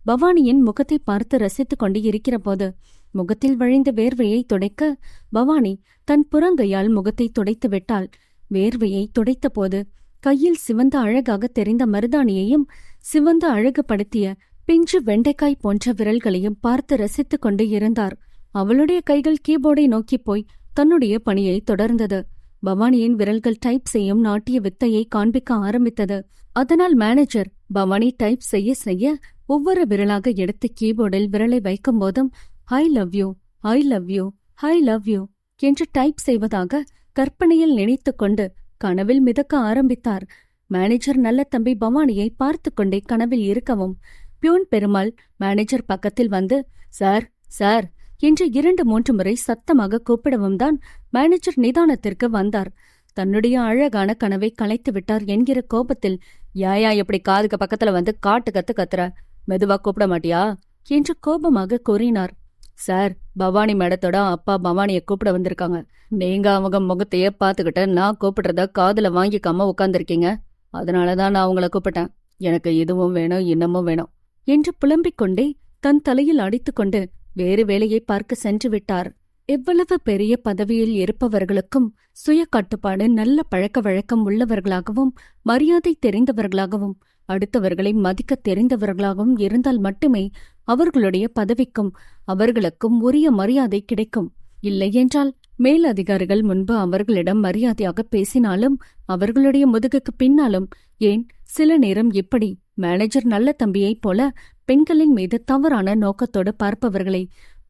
பவானியின் முகத்தை பார்த்து ரசித்துக் கொண்டு இருக்கிற போது முகத்தில் வழிந்த வேர்வையை துடைக்க பவானி தன் புறங்கையால் முகத்தை துடைத்து விட்டாள். வேர்வையை துடைத்த போது கையில் சிவந்த அழகாக தெரிந்த மருதாணியையும் சிவந்த அழகுபடுத்திய பிஞ்சு வெண்டைக்காய் போன்ற விரல்களையும் பார்த்து ரசித்துக் கொண்டு இருந்தார். அவளுடைய கைகள் கீபோர்டை நோக்கி போய் தன்னுடைய பணியை தொடர்ந்தது. பவானியின் விரல்கள் டைப் செய்யும் நாட்டிய வித்தையை காண்பிக்க ஆரம்பித்தது. அதனால் மேனேஜர் பவானி டைப் செய்ய செய்ய ஒவ்வொரு விரலாக எடுத்து கீபோர்டில் விரலை வைக்கும் போதும் I love you, I love you, I love you என்று டைப் செய்வதாக கற்பனையில் நினைத்து கொண்டு கனவில் மிதக்க ஆரம்பித்தார். மேனேஜர் நல்ல தம்பி பவானியை பார்த்து கொண்டே கனவில் இருக்கவும், பியூன் பெருமாள் மேனேஜர் பக்கத்தில் வந்து சார் சார் என்று 2-3 முறை சத்தமாக கூப்பிடவும் தான் மேனேஜர் நிதானத்திற்கு வந்தார். தன்னுடைய அழகான கனவை கலைத்து விட்டார் என்கிற கோபத்தில், யாயா எப்படி காதுக்கு பக்கத்துல வந்து காட்டு கத்து கத்துற, மெதுவா கூப்பிட மாட்டியா என்று கோபமாக கூறினார். சார், பவானி மேடத்தோட அப்பா பவானிய கூப்பிட வந்திருக்காங்க. நீங்க அவங்க முகத்தையே பாத்துக்கிட்ட நான் கூப்பிடுறத காதுல வாங்கிக்காம உட்கார்ந்துருக்கீங்க. அதனாலதான் நான் அவங்கள கூப்பிட்டேன். எனக்கு இதுவும் வேணும் இன்னமும் வேணும் என்று புலம்பிக் கொண்டே தன் தலையில் அடித்துக்கொண்டு வேறு வேலையை பார்க்க சென்று விட்டார். எவ்வளவு பெரிய பதவியில் இருப்பவர்களுக்கும் சுய கட்டுப்பாடு, நல்ல பழக்க வழக்கம் உள்ளவர்களாகவும் மரியாதை தெரிந்தவர்களாகவும் அடுத்தவர்களை மதிக்க தெரிந்தவர்களாகவும் இருந்தால் மட்டுமே அவர்களுடைய பதவிக்கும் அவர்களுக்கும் உரிய மரியாதை கிடைக்கும். இல்லையென்றால் மேலதிகாரிகள் முன்பு அவர்களிடம் மரியாதையாக பேசினாலும் அவர்களுடைய முதுகுக்கு பின்னாலும், ஏன் சில நேரம் இப்படி மேனேஜர் நல்ல தம்பியைப் போல பெண்களின் மீது தவறான நோக்கத்தோடு பார்ப்பவர்களை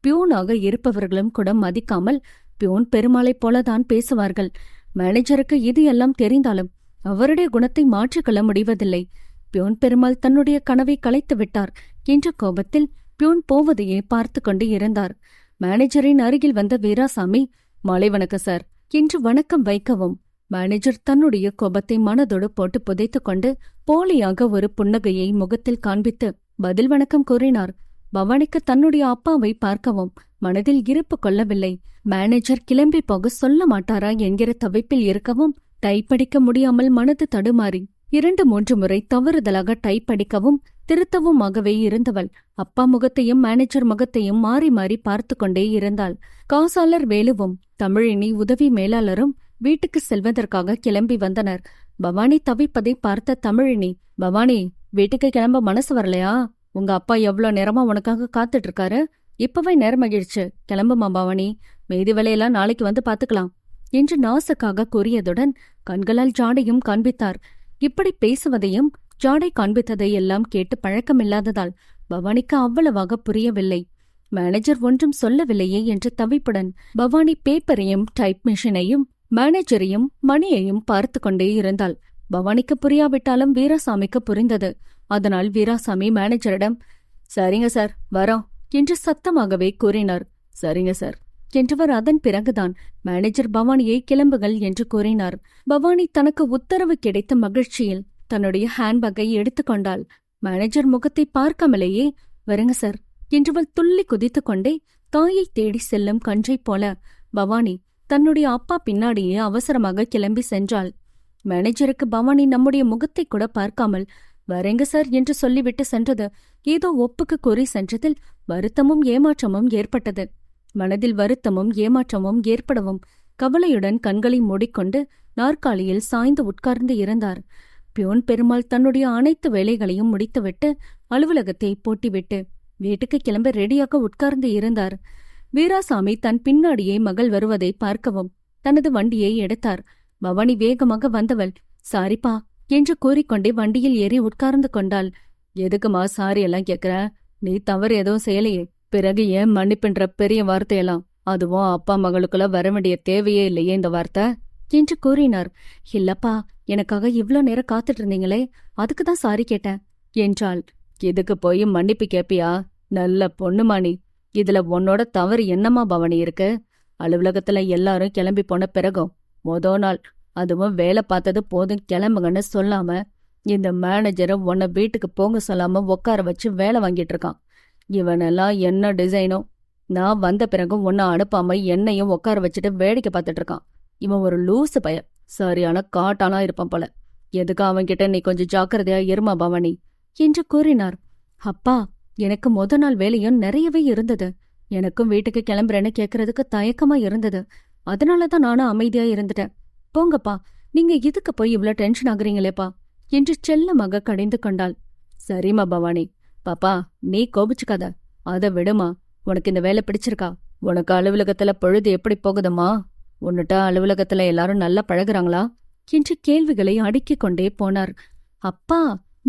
பியூனாக இருப்பவர்களும் கூட மதிக்காமல் பியூன் பெருமாளைப் போலதான் பேசுவார்கள். மேனேஜருக்கு இது எல்லாம் தெரிந்தாலும் அவருடைய குணத்தை மாற்றிக்கொள்ள முடிவதில்லை. பியூன் பெருமாள் தன்னுடைய கனவை கலைத்து விட்டார் என்ற கோபத்தில் பியூன் போவதையே பார்த்து கொண்டு இருந்தார். மேனேஜரின் அருகில் வந்த வீராசாமி, மாலை வணக்கம் சார் என்று வணக்கம் வைக்கவும், மேனேஜர் தன்னுடைய கோபத்தை மனதோடு போட்டு புதைத்துக் கொண்டு போலியாக ஒரு புன்னகையை முகத்தில் காண்பித்து பதில் வணக்கம் கூறினார். பவானிக்கு தன்னுடைய அப்பாவை பார்க்கவும் மனதில் இருப்பு கொள்ளவில்லை. மேனேஜர் கிளம்பி போக சொல்ல மாட்டாரா என்கிற தவிப்பில் இருக்கவும், டைப் அடிக்க முடியாமல் மனது தடுமாறி 2-3 முறை தவறுதலாக டைப் அடிக்கவும் திருத்தவுமாகவே இருந்தவள் அப்பா முகத்தையும் மேனேஜர் முகத்தையும் மாறி மாறி பார்த்து கொண்டே இருந்தாள். காசாளர் வேலுவும் தமிழினி உதவி மேலாளரும் வீட்டுக்கு செல்வதற்காக கிளம்பி வந்தனர். பவானி தவிப்பதை பார்த்த தமிழினி, பவானி, வீட்டுக்கு கிளம்ப மனசு வரலையா? உங்க அப்பா எவ்வளவு நேரமா உனக்காக காத்துட்டு இருக்காரு. இப்பவே நேரமாகிடுச்சு, கிளம்புமா பவானி, மீதி வேலையெல்லாம் நாளைக்கு வந்து பாத்துக்கலாம் என்று நாசுக்காக கூறியதுடன் கண்களால் ஜாடையும் காண்பித்தார். இப்படி பேசுவதையும் ஜாடை காண்பித்ததையெல்லாம் கேட்டு பழக்கமில்லாததால் பவானிக்கு அவ்வளவாக புரியவில்லை. மேனேஜர் ஒன்றும் சொல்லவில்லையே என்று தவிப்புடன் பவானி பேப்பரையும் டைப் மிஷினையும் மேனேஜரையும் மணியையும் பார்த்து கொண்டே இருந்தாள். பவானிக்கு புரியாவிட்டாலும் வீராசாமிக்கு புரிந்தது. அதனால் வீராசாமி மேனேஜரிடம், சரிங்க சார், வரோம் என்று சத்தமாகவே கூறினார். சரிங்க சார் என்றவர் அதன் பிறகுதான் மேனேஜர் பவானியை கிளம்புகள் என்று கூறினார். பவானி தனக்கு உத்தரவு கிடைத்த மகிழ்ச்சியில் தன்னுடைய ஹேண்ட்பேக்கை எடுத்துக்கொண்டாள். மேனேஜர் முகத்தை பார்க்காமலேயே, வருங்க சார் என்றவள் துள்ளி குதித்துக் கொண்டே தாயை தேடி செல்லும் கன்றை போல பவானி தன்னுடைய அப்பா பின்னாடியே அவசரமாக கிளம்பி சென்றாள். மேனேஜருக்கு பவானி நம்முடைய முகத்தை கூட பார்க்காமல் வரேங்க சார் என்று சொல்லிவிட்டு சென்றது ஏதோ ஒப்புக்கு கூறி சென்றதில் வருத்தமும் ஏமாற்றமும் ஏற்பட்டது. மனதில் வருத்தமும் ஏமாற்றமும் ஏற்படவும் கவலையுடன் கண்களை மூடிக்கொண்டு நாற்காலியில் சாய்ந்து உட்கார்ந்து இருந்தார். பியூன் பெருமாள் தன்னுடைய அனைத்து வேலைகளையும் முடித்துவிட்டு அலுவலகத்தை போட்டிவிட்டு வீட்டுக்கு கிளம்ப ரெடியாக உட்கார்ந்து இருந்தார். வீராசாமி தன் பின்னாடியே மகள் வருவதை பார்க்கவும் தனது வண்டியை எடுத்தார். பவானி வேகமாக வந்தவள், சாரிப்பா என்று கூறிக்கொண்டே வண்டியில் ஏறி உட்கார்ந்து கொண்டாள். எதுக்குமா சாரி எல்லாம் கேக்குற? நீ தவறு எதுவும் செய்யலையே, பிறகு ஏன் மன்னிப்புன்ற பெரிய வார்த்தையெல்லாம்? அதுவும் அப்பா மகளுக்குள்ள வர வேண்டிய தேவையே இல்லையே இந்த வார்த்தை என்று கூறினார். இல்லப்பா, எனக்காக இவ்ளோ நேரம் காத்துட்டு இருந்தீங்களே, அதுக்குதான் சாரி கேட்டேன் என்றாள். இதுக்கு போய் மன்னிப்பு கேப்பியா? நல்ல பொண்ணுமா நீ. இதுல உன்னோட தவறு என்னமா பவானி இருக்கு? அலுவலகத்துல எல்லாரும் கிளம்பி போன பிறகும் நாள் அதுவும் வேலை பார்த்தது போதும் கிளம்புங்கன்னு சொல்லாம இந்த மேனேஜரை உன்னை வீட்டுக்கு போங்க சொல்லாம உட்கார வச்சு வேலை வாங்கிட்டு இருக்கான். இவனெல்லாம் என்ன டிசைனோ, நான் வந்த பிறகும் உன்னை அனுப்பாம என்னையும் உட்கார வச்சுட்டு வேடிக்கை பார்த்துட்டு இருக்கான். இவன் ஒரு லூசு பைய, சரியான காட்டானா இருப்பான் போல. எதுக்கு அவன்கிட்ட நீ கொஞ்சம் ஜாக்கிரதையா இருமா பவானி என்று கூறினார். அப்பா, எனக்கு நாள் வேலையும் நிறையவே இருந்தது. எனக்கும் வீட்டுக்கு கிளம்புறேன்னு கேக்குறதுக்கு தயக்கமா இருந்தது. அதனாலதான் நானும் அமைதியா இருந்துட்டேன். போங்கப்பா, நீங்க இதுக்கு போய் இவ்ளோ டென்ஷன் ஆகுறீங்களேப்பா என்று செல்லமாக கடிந்து கொண்டாள். சரிம்மா பவானி, பாப்பா நீ கோபிச்சுக்காத, அதை விடுமா. உனக்கு இந்த வேலை பிடிச்சிருக்கா? உனக்கு அலுவலகத்துல பொழுது எப்படி போகுதுமா? உன்னிட்ட அலுவலகத்துல எல்லாரும் நல்லா பழகுறாங்களா என்று கேள்விகளை அடுக்கிக் கொண்டே போனார். அப்பா,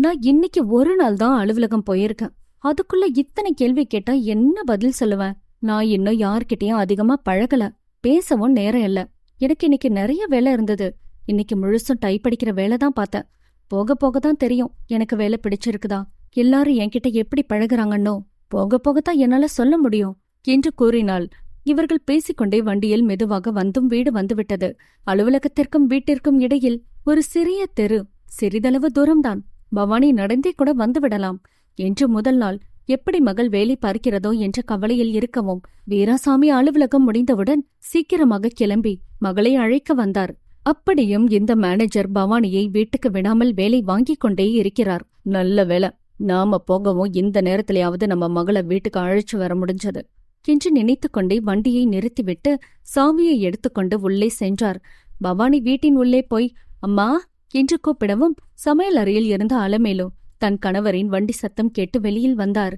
நான் இன்னைக்கு ஒரு நாள் தான் அலுவலகம் போயிருக்கேன். அதுக்குள்ள இத்தனை கேள்வி கேட்டா என்ன பதில் சொல்லுவேன்? நான் இன்னும் யார்கிட்டயும் அதிகமா பழகல, பேசவும் நேரம் இல்ல எனக்கு இன்னைக்கு நிறைய வேலை இருந்தது. இன்னைக்கு முழுசும் டைப் அடிக்கிற வேலை தான் பார்த்தேன். போக போக தான் தெரியும் எனக்கு வேலை பிடிச்சிருக்குதா, எல்லாரும் என்கிட்ட எப்படி பழகுறாங்கன்னோ. போக போகத்தான் என்னால சொல்ல முடியும் என்று கூறினாள். இவர்கள் பேசிக்கொண்டே வண்டியில் மெதுவாக வந்தும் வீடு வந்துவிட்டது. அலுவலகத்திற்கும் வீட்டிற்கும் இடையில் ஒரு சிறிய தெரு, சிறிதளவு தூரம்தான். பவானி நடந்தே கூட வந்துவிடலாம் என்று முதல் நாள் எப்படி மகள் வேலை பார்க்கிறதோ என்ற கவலையில் இருக்கவும், வீராசாமி அலுவலகம் முடிந்தவுடன் சீக்கிரமாக கிளம்பி மகளை அழைக்க வந்தார். அப்படியும் இந்த மேனேஜர் பவானியை வீட்டுக்கு விடாமல் வேலை வாங்கிக் கொண்டே இருக்கிறார். நல்ல வேலை, நாம போகவும் இந்த நேரத்திலேயாவது நம்ம மகளை வீட்டுக்கு அழைச்சு வர முடிஞ்சது என்று நினைத்துக்கொண்டே வண்டியை நிறுத்திவிட்டு சாவியை எடுத்துக்கொண்டு உள்ளே சென்றார். பவானி வீட்டின் உள்ளே போய் அம்மா என்று கூப்பிடவும், சமையல் அறையில் இருந்த அலமேலு தன் கணவரின் வண்டி சத்தம் கேட்டு வெளியில் வந்தார்.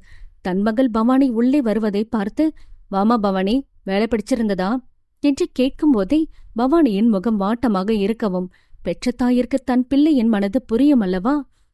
தன் மகள் பவானி உள்ளே வருவதை பார்த்து, வாமா பவானி, வேலை பிடிச்சிருந்ததா என்று கேட்கும்போதே பவானியின் முகம் வாட்டமாக இருக்கவும், பெற்ற தாயிற்கு தன் பிள்ளையின் மனது புரியுமல்லவா,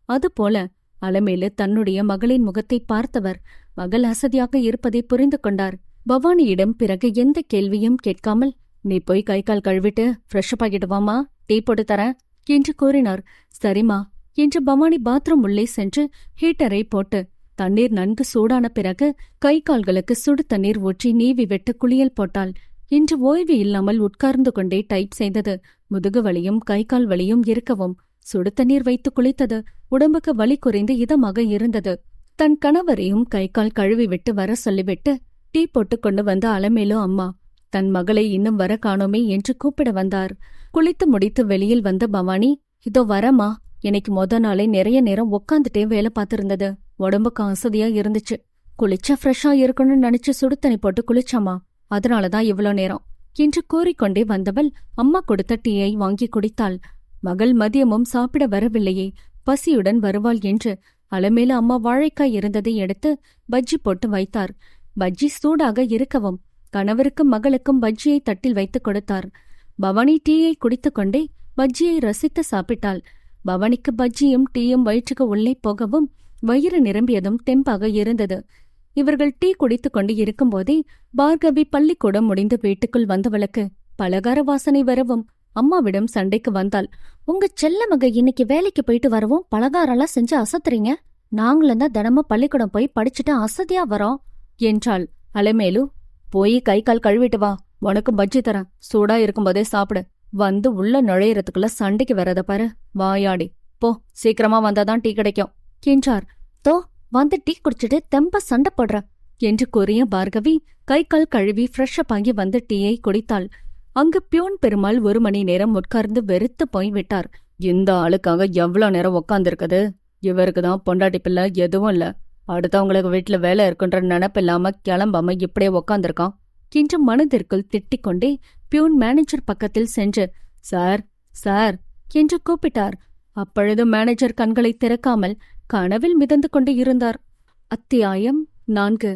அதுபோல அலமேலு தன்னுடைய மகளின் முகத்தை பார்த்தவர் மகள் அசதியாக இருப்பதை புரிந்து கொண்டார். பவானியிடம் பிறகு எந்த கேள்வியும் கேட்காமல், நீ போய் கை கால் கழுவிட்டு ஃப்ரெஷ்அப் ஆகிட்டு வாமா, டீ போட்டு தரேன் என்று கூறினார். சரிமா என்று பவானி பாத்ரூம் உள்ளே சென்று ஹீட்டரை போட்டு தண்ணீர் நன்கு சூடான பிறகு கை கால்களுக்கு சுடு தண்ணீர் ஊற்றி நீவி விட்டு குளியல் போட்டாள். இன்று ஓய்வு இல்லாமல் உட்கார்ந்து கொண்டே டைப் செய்தது. முதுகு வலியும் கை கால் வலியும் இருக்கவும் சுடு தண்ணீர் வைத்து குளித்தது. உடம்புக்கு வலி குறைந்து இதமாக இருந்தது. தன் கணவரையும் கை கால் கழுவி விட்டு வர சொல்லிவிட்டு டீ போட்டு கொண்டு வந்த அலமேலு அம்மா தன் மகளை இன்னும் வர காணோமே என்று கூப்பிட வந்தார். குளித்து முடித்து வெளியில் வந்த பவானி, இதோ வரமா, இன்னைக்கு நாளே நிறைய நேரம் உக்காந்துட்டே வேலை பார்த்திருந்தது. உடம்புக்கு அசதியா இருந்துச்சு. குளிச்சா ஃப்ரெஷ்ஷா இருக்கணும்னு நினைச்சு சுடு தண்ணி போட்டு குளிச்சாமா, அதனாலதான் இவ்வளோ நேரம் என்று கூறிக்கொண்டே வந்தவள் அம்மா கொடுத்த டீயை வாங்கி குடித்தாள். மகள் மதியமும் சாப்பிட வரவில்லையே, பசியுடன் வருவாள் என்று அலமேலு அம்மா வாழைக்காய் இருந்ததை எடுத்து பஜ்ஜி போட்டு வைத்தார். பஜ்ஜி சூடாக இருக்கவும் கணவருக்கும் மகளுக்கும் பஜ்ஜியை தட்டில் வைத்துக் கொடுத்தார். பவானி டீயை குடித்துக்கொண்டே பஜ்ஜியை ரசித்து சாப்பிட்டாள். பவானிக்கு பஜ்ஜியும் டீயும் வயிற்றுக்கு உள்ளே போகவும் வயிறு நிரம்பியதும் தெம்பாக இருந்தது. இவர்கள் டீ குடித்துக் கொண்டு இருக்கும்போதே பார்கவி பள்ளிக்கூடம் முடிந்து வீட்டுக்குள் வந்தவளுக்கு பலகார வாசனை வரவும் அம்மாவிடம் சண்டைக்கு வந்தாள். உங்க செல்ல மக இன்னைக்கு வேலைக்கு போயிட்டு வரவும் பலகாரெல்லாம் செஞ்சு அசத்துறீங்க. நாங்களும் தான் தினமும் பள்ளிக்கூடம் போய் படிச்சுட்டு அசதியா வரோம் என்றாள். அலமேலு, போய் கை கால் கழுவிட்டு வா, உனக்கு பஜ்ஜி தரேன், சூடா இருக்கும்போதே சாப்பிடு. வந்து உள்ள நுழையறதுக்குள்ள சண்டைக்கு வரத பாரு, வாயாடி போ, சீக்கிரமா வந்தாதான் டீ கிடைக்கும் என்றார். தோ வந்து டீ குடிச்சிட்டு தெம்ப சண்டை போடுற என்று கூறிய பார்கவி கை கால் கழுவி ஃப்ரெஷ்அப் ஆகி வந்து டீயை குடித்தாள். அங்கு பியூன் பெருமாள் 1 மணி நேரம் உட்கார்ந்து வெறுத்து போய்விட்டார். இந்த ஆளுக்காக எவ்வளவு நேரம் உட்கார்ந்துருக்குது, இவருக்குதான் பொண்டாட்டி பிள்ளை எதுவும் இல்ல, அடுத்தவங்களுக்கு வீட்டுல வேலை இருக்குன்ற நினைப்பில்லாம கிளம்பாம இப்படியே உக்காந்துருக்கான் என்று மனதிற்குள் திட்டிக்கொண்டே பியூன் மேனேஜர் பக்கத்தில் சென்று சார் சார் என்று கூப்பிட்டார். அப்பொழுது மேனேஜர் கண்களை திறக்காமல் கனவில் மிதந்து கொண்டு இருந்தார். அத்தியாயம் 4.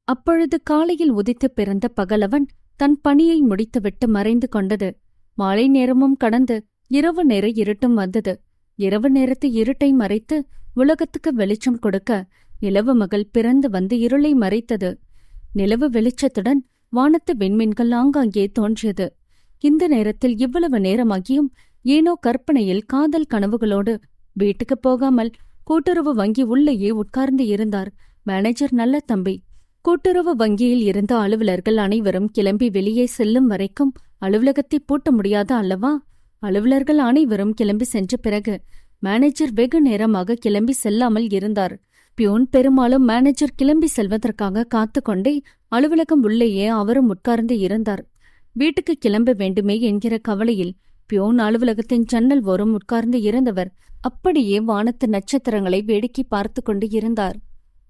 அப்பொழுது காலையில் உதித்து பிறந்த பகலவன் தன் பணியை முடித்துவிட்டு மறைந்து கொண்டது. மாலை நேரமும் கடந்து இரவு நேர இருட்டும் வந்தது. இரவு நேரத்து இருட்டை மறைத்து உலகத்துக்கு வெளிச்சம் கொடுக்க நிலவு மகள் பிறந்து வந்து இருளை மறைத்தது. நிலவு வெளிச்சத்துடன் வானத்து விண்மீன்கள் ஆங்காங்கே தோன்றியது. இந்த நேரத்தில் இவ்வளவு நேரமாகியும் ஏனோ கற்பனையில் காதல் கனவுகளோடு வீட்டுக்கு போகாமல் கூட்டுறவு வங்கி உள்ளேயே உட்கார்ந்து இருந்தார் மேனேஜர் நல்ல தம்பி. கூட்டுறவு வங்கியில் இருந்த அலுவலர்கள் அனைவரும் கிளம்பி வெளியே செல்லும் வரைக்கும் அலுவலகத்தை பூட்ட முடியாது அல்லவா? அலுவலர்கள் அனைவரும் கிளம்பி சென்ற பிறகு மேனேஜர் வெகு நேரமாக கிளம்பி செல்லாமல் இருந்தார். பியூன் பெரும்பாலும் மேனேஜர் கிளம்பி செல்வதற்காக காத்துக்கொண்டே அலுவலகம் உள்ளேயே அவரும் உட்கார்ந்து இருந்தார். வீட்டுக்கு கிளம்ப வேண்டுமே என்கிற கவலையில் பியூன் அலுவலகத்தின் ஜன்னல் ஓரம் உட்கார்ந்து இருந்தவர் அப்படியே வானத்து நட்சத்திரங்களை வேடிக்கை பார்த்து கொண்டு இருந்தார்.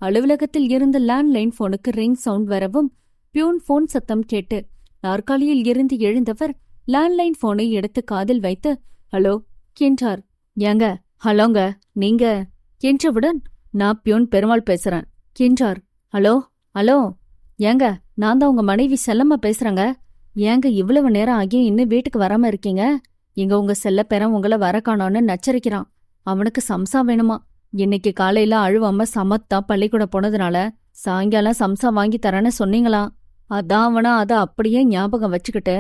அலுவலகத்தில் இருந்த லேண்ட்லைன் போனுக்கு ரிங் சவுண்ட் வரவும் பியூன் போன் சத்தம் கேட்டு நாற்காலியில் இருந்து எழுந்தவர் லேண்ட்லைன் போனை எடுத்து காதில் வைத்து ஹலோ என்றார். ஏங்க, ஹலோங்க, நீங்க என்றவுடன் நான் பியூன் பெருமாள் பேசுறேன் என்றார். ஹலோ ஹலோ, ஏங்க, நான் தான் உங்க மனைவி செல்லம்மா பேசுறேங்க. ஏங்க இவ்வளவு நேரம் ஆகியும் இன்னும் வீட்டுக்கு வராம இருக்கீங்க? இங்க உங்க செல்ல பேரன் உங்களை வர காணோன்னு நச்சரிக்கிறான். அவனுக்கு சம்சா வேணுமா. இன்னைக்கு காலையில அழுவாம சமத்தா பள்ளிக்கூடம் போனதுனால சாயங்காலம் சம்சா வாங்கி தரேன்னு சொன்னீங்களாம். அதான் அவனா அதை அப்படியே ஞாபகம் வச்சுக்கிட்டு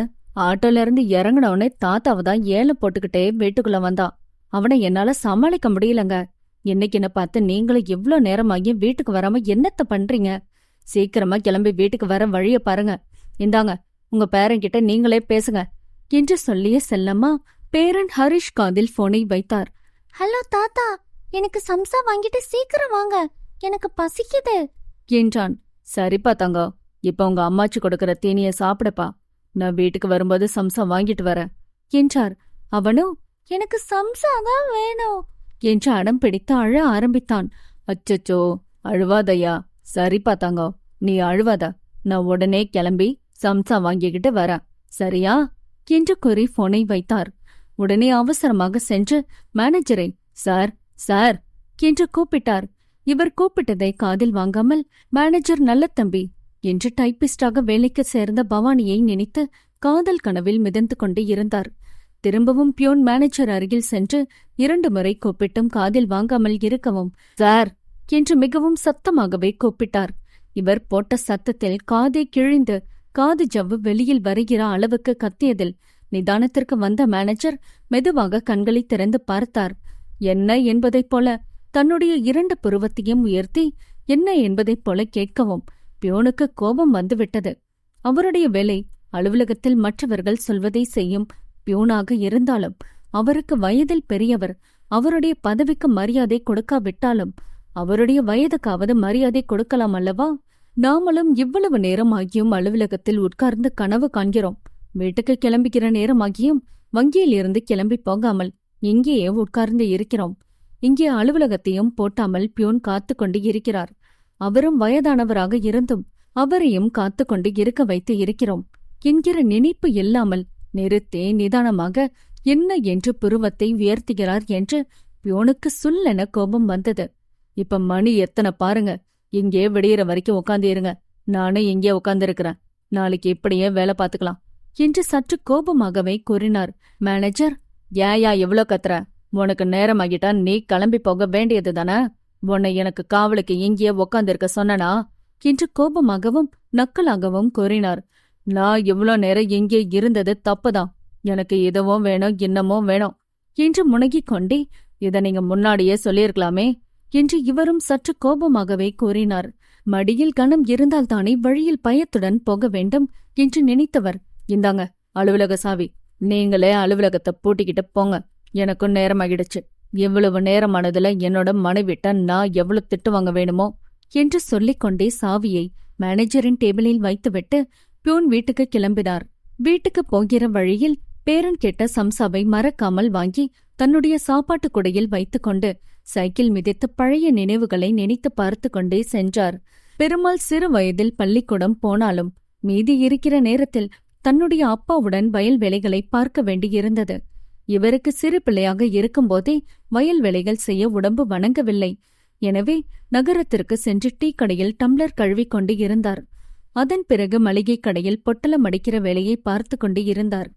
ஆட்டோல இருந்து இறங்கினவனே தாத்தாவை தான் ஏலம் போட்டுக்கிட்டே வீட்டுக்குள்ள வந்தான். அவனை என்னால சமாளிக்க முடியலங்க. இன்னைக்கு என்ன பார்த்து நீங்களும் இவ்ளோ நேரமாகியும் வீட்டுக்கு வராம என்னத்த பண்றீங்க? சீக்கிரமா கிளம்பி வீட்டுக்கு வர வழிய பாருங்க. இந்தாங்க, உங்க பேரன்கிட்ட நீங்களே பேசுங்க என்று சொல்லிய செல்லம்மா பேரன் ஹரிஷ் காதில் போனை வைத்தார். ஹலோ தாத்தா, எனக்கு சம்சா வாங்கிட்டு சீக்கிரம் வாங்க, எனக்கு பசிக்குது என்றான். சரிப்பா தங்கம், இப்ப உங்க அம்மாச்சி கொடுக்கற தீனிய சாப்பிடப்பா. நான் வீட்டுக்கு வரும்போது சம்சா வாங்கிட்டு வரேன் என்றார். அவனோ எனக்கு சம்சா தான் வேணும் என்று அடம் பிடித்து அழ ஆரம்பித்தான். அச்சச்சோ, அழுவாதையா. சரிப்பா தங்கம், நீ அழுவாத. நான் உடனே கிளம்பி சம்சா வாங்கிக்கிட்டு வரேன், சரியா என்று கூறி போனை வைத்தார். உடனே அவசரமாக சென்று மேனேஜரை சார் சார் என்று கூப்பிட்டார். இவர் கூப்பிட்டதை காதில் வாங்காமல் மேனேஜர் நல்ல தம்பி என்று டைப்பிஸ்டாக வேலைக்கு சேர்ந்த பவானியை நினைத்து காதல் கனவில் மிதந்து கொண்டு இருந்தார். திரும்பவும் பியோன் மேனேஜர் அருகில் சென்று 2 முறை கூப்பிட்டும் காதில் வாங்காமல் இருக்கவும் சார் என்று மிகவும் சத்தமாகவே கூப்பிட்டார். இவர் போட்ட சத்தத்தில் காதை கிழிந்து காது ஜவ்வு வெளியில் வருகிற அளவுக்கு கத்தியதில் நிதானத்திற்கு வந்த மேனேஜர் மெதுவாக கண்களை திறந்து பார்த்தார். என்ன என்பதைப் போல தன்னுடைய 2 புருவத்தையும் உயர்த்தி என்ன என்பதைப் போல கேட்கவும் பியோனுக்கு கோபம் வந்துவிட்டது. அவருடைய வேலை அலுவலகத்தில் மற்றவர்கள் சொல்வதை செய்யும் பியூனாக இருந்தாலும் அவருக்கு வயதில் பெரியவர். அவருடைய பதவிக்கு மரியாதை கொடுக்காவிட்டாலும் அவருடைய வயதுக்காவது மரியாதை கொடுக்கலாம் அல்லவா? நாமளும் இவ்வளவு நேரமாகியும் அலுவலகத்தில் உட்கார்ந்து கனவு காண்கிறோம். வீட்டுக்கு கிளம்புகிற நேரமாகியும் வங்கியில் இருந்து கிளம்பி போகாமல் இங்கேயே உட்கார்ந்து இருக்கிறோம். இங்கே அலுவலகத்தையும் போட்டாமல் பியூன் காத்து கொண்டு இருக்கிறார். அவரும் வயதானவராக இருந்தும் அவரையும் காத்து கொண்டு இருக்க வைத்து இருக்கிறோம் என்கிற நினைப்பு இல்லாமல் நிறுத்தே நிதானமாக என்ன என்று புருவத்தை உயர்த்துகிறார் என்று பியோனுக்கு சுல்லென கோபம் வந்தது. இப்ப மணி எத்தனை பாருங்க, இங்கே விடியற வரைக்கும் உட்காந்து இருங்க, நானும் இங்கே உட்கார்ந்திருக்கிறேன், நாளைக்கு இப்படியே வேலை பார்த்துக்கலாம் என்று சற்று கோபமாகவே கூறினார். மேனேஜர், ஏயா எவ்வளோ கத்துற? உனக்கு நேரமாகிட்டா நீ கிளம்பி போக வேண்டியது தானே? உன்னை எனக்கு காவலுக்கு இங்கேயே உக்காந்திருக்க சொன்னனா என்று கோபமாகவும் நக்கலாகவும் கூறினார். நான் இவ்ளோ நேரம் இங்கே இருந்தது தப்புதான், எனக்கு இதுவும் வேணும் இன்னமும் வேணும் என்று முனகிக் கொண்டே இதை நீங்க முன்னாடியே சொல்லியிருக்கலாமே என்று இவரும் சற்று கோபமாகவே கூறினார். மடியில் கனம் இருந்தால்தானே வழியில் பயத்துடன் போக வேண்டும் என்று நினைத்தவர், இந்தாங்க அலுவலக சாவி, நீங்களே அலுவலகத்தை பூட்டிக்கிட்டு போங்க, எனக்கும் நேரமாகிடுச்சு. எவ்வளவு நேரமானதுல என்னோட மனைவிட்ட நான் எவ்வளவு திட்டு வாங்க வேணுமோ என்று சொல்லிக்கொண்டே சாவியை மேனேஜரின் டேபிளில் வைத்துவிட்டு பியூன் வீட்டுக்கு கிளம்பினார். வீட்டுக்கு போகிற வழியில் பேரன் கேட்ட சம்சாவை மறக்காமல் வாங்கி தன்னுடைய சாப்பாட்டு குடையில் வைத்துக்கொண்டு சைக்கிள் மிதித்து பழைய நினைவுகளை நினைத்து பார்த்து கொண்டே சென்றார். பெருமாள் சிறு வயதில் பள்ளிக்கூடம் போனாலும் மீதி இருக்கிற நேரத்தில் தன்னுடைய அப்பாவுடன் வயல் வேலைகளை பார்க்க வேண்டியிருந்தது. இவருக்கு சிறு பிள்ளையாக இருக்கும்போதே வயல் வேலைகள் செய்ய உடம்பு வணங்கவில்லை. எனவே நகரத்திற்கு சென்று டீ கடையில் டம்ளர் கழுவிக் கொண்டு இருந்தார். அதன் பிறகு மளிகை கடையில் பொட்டலம் அடிக்கிற வேலையை பார்த்து கொண்டு இருந்தார்.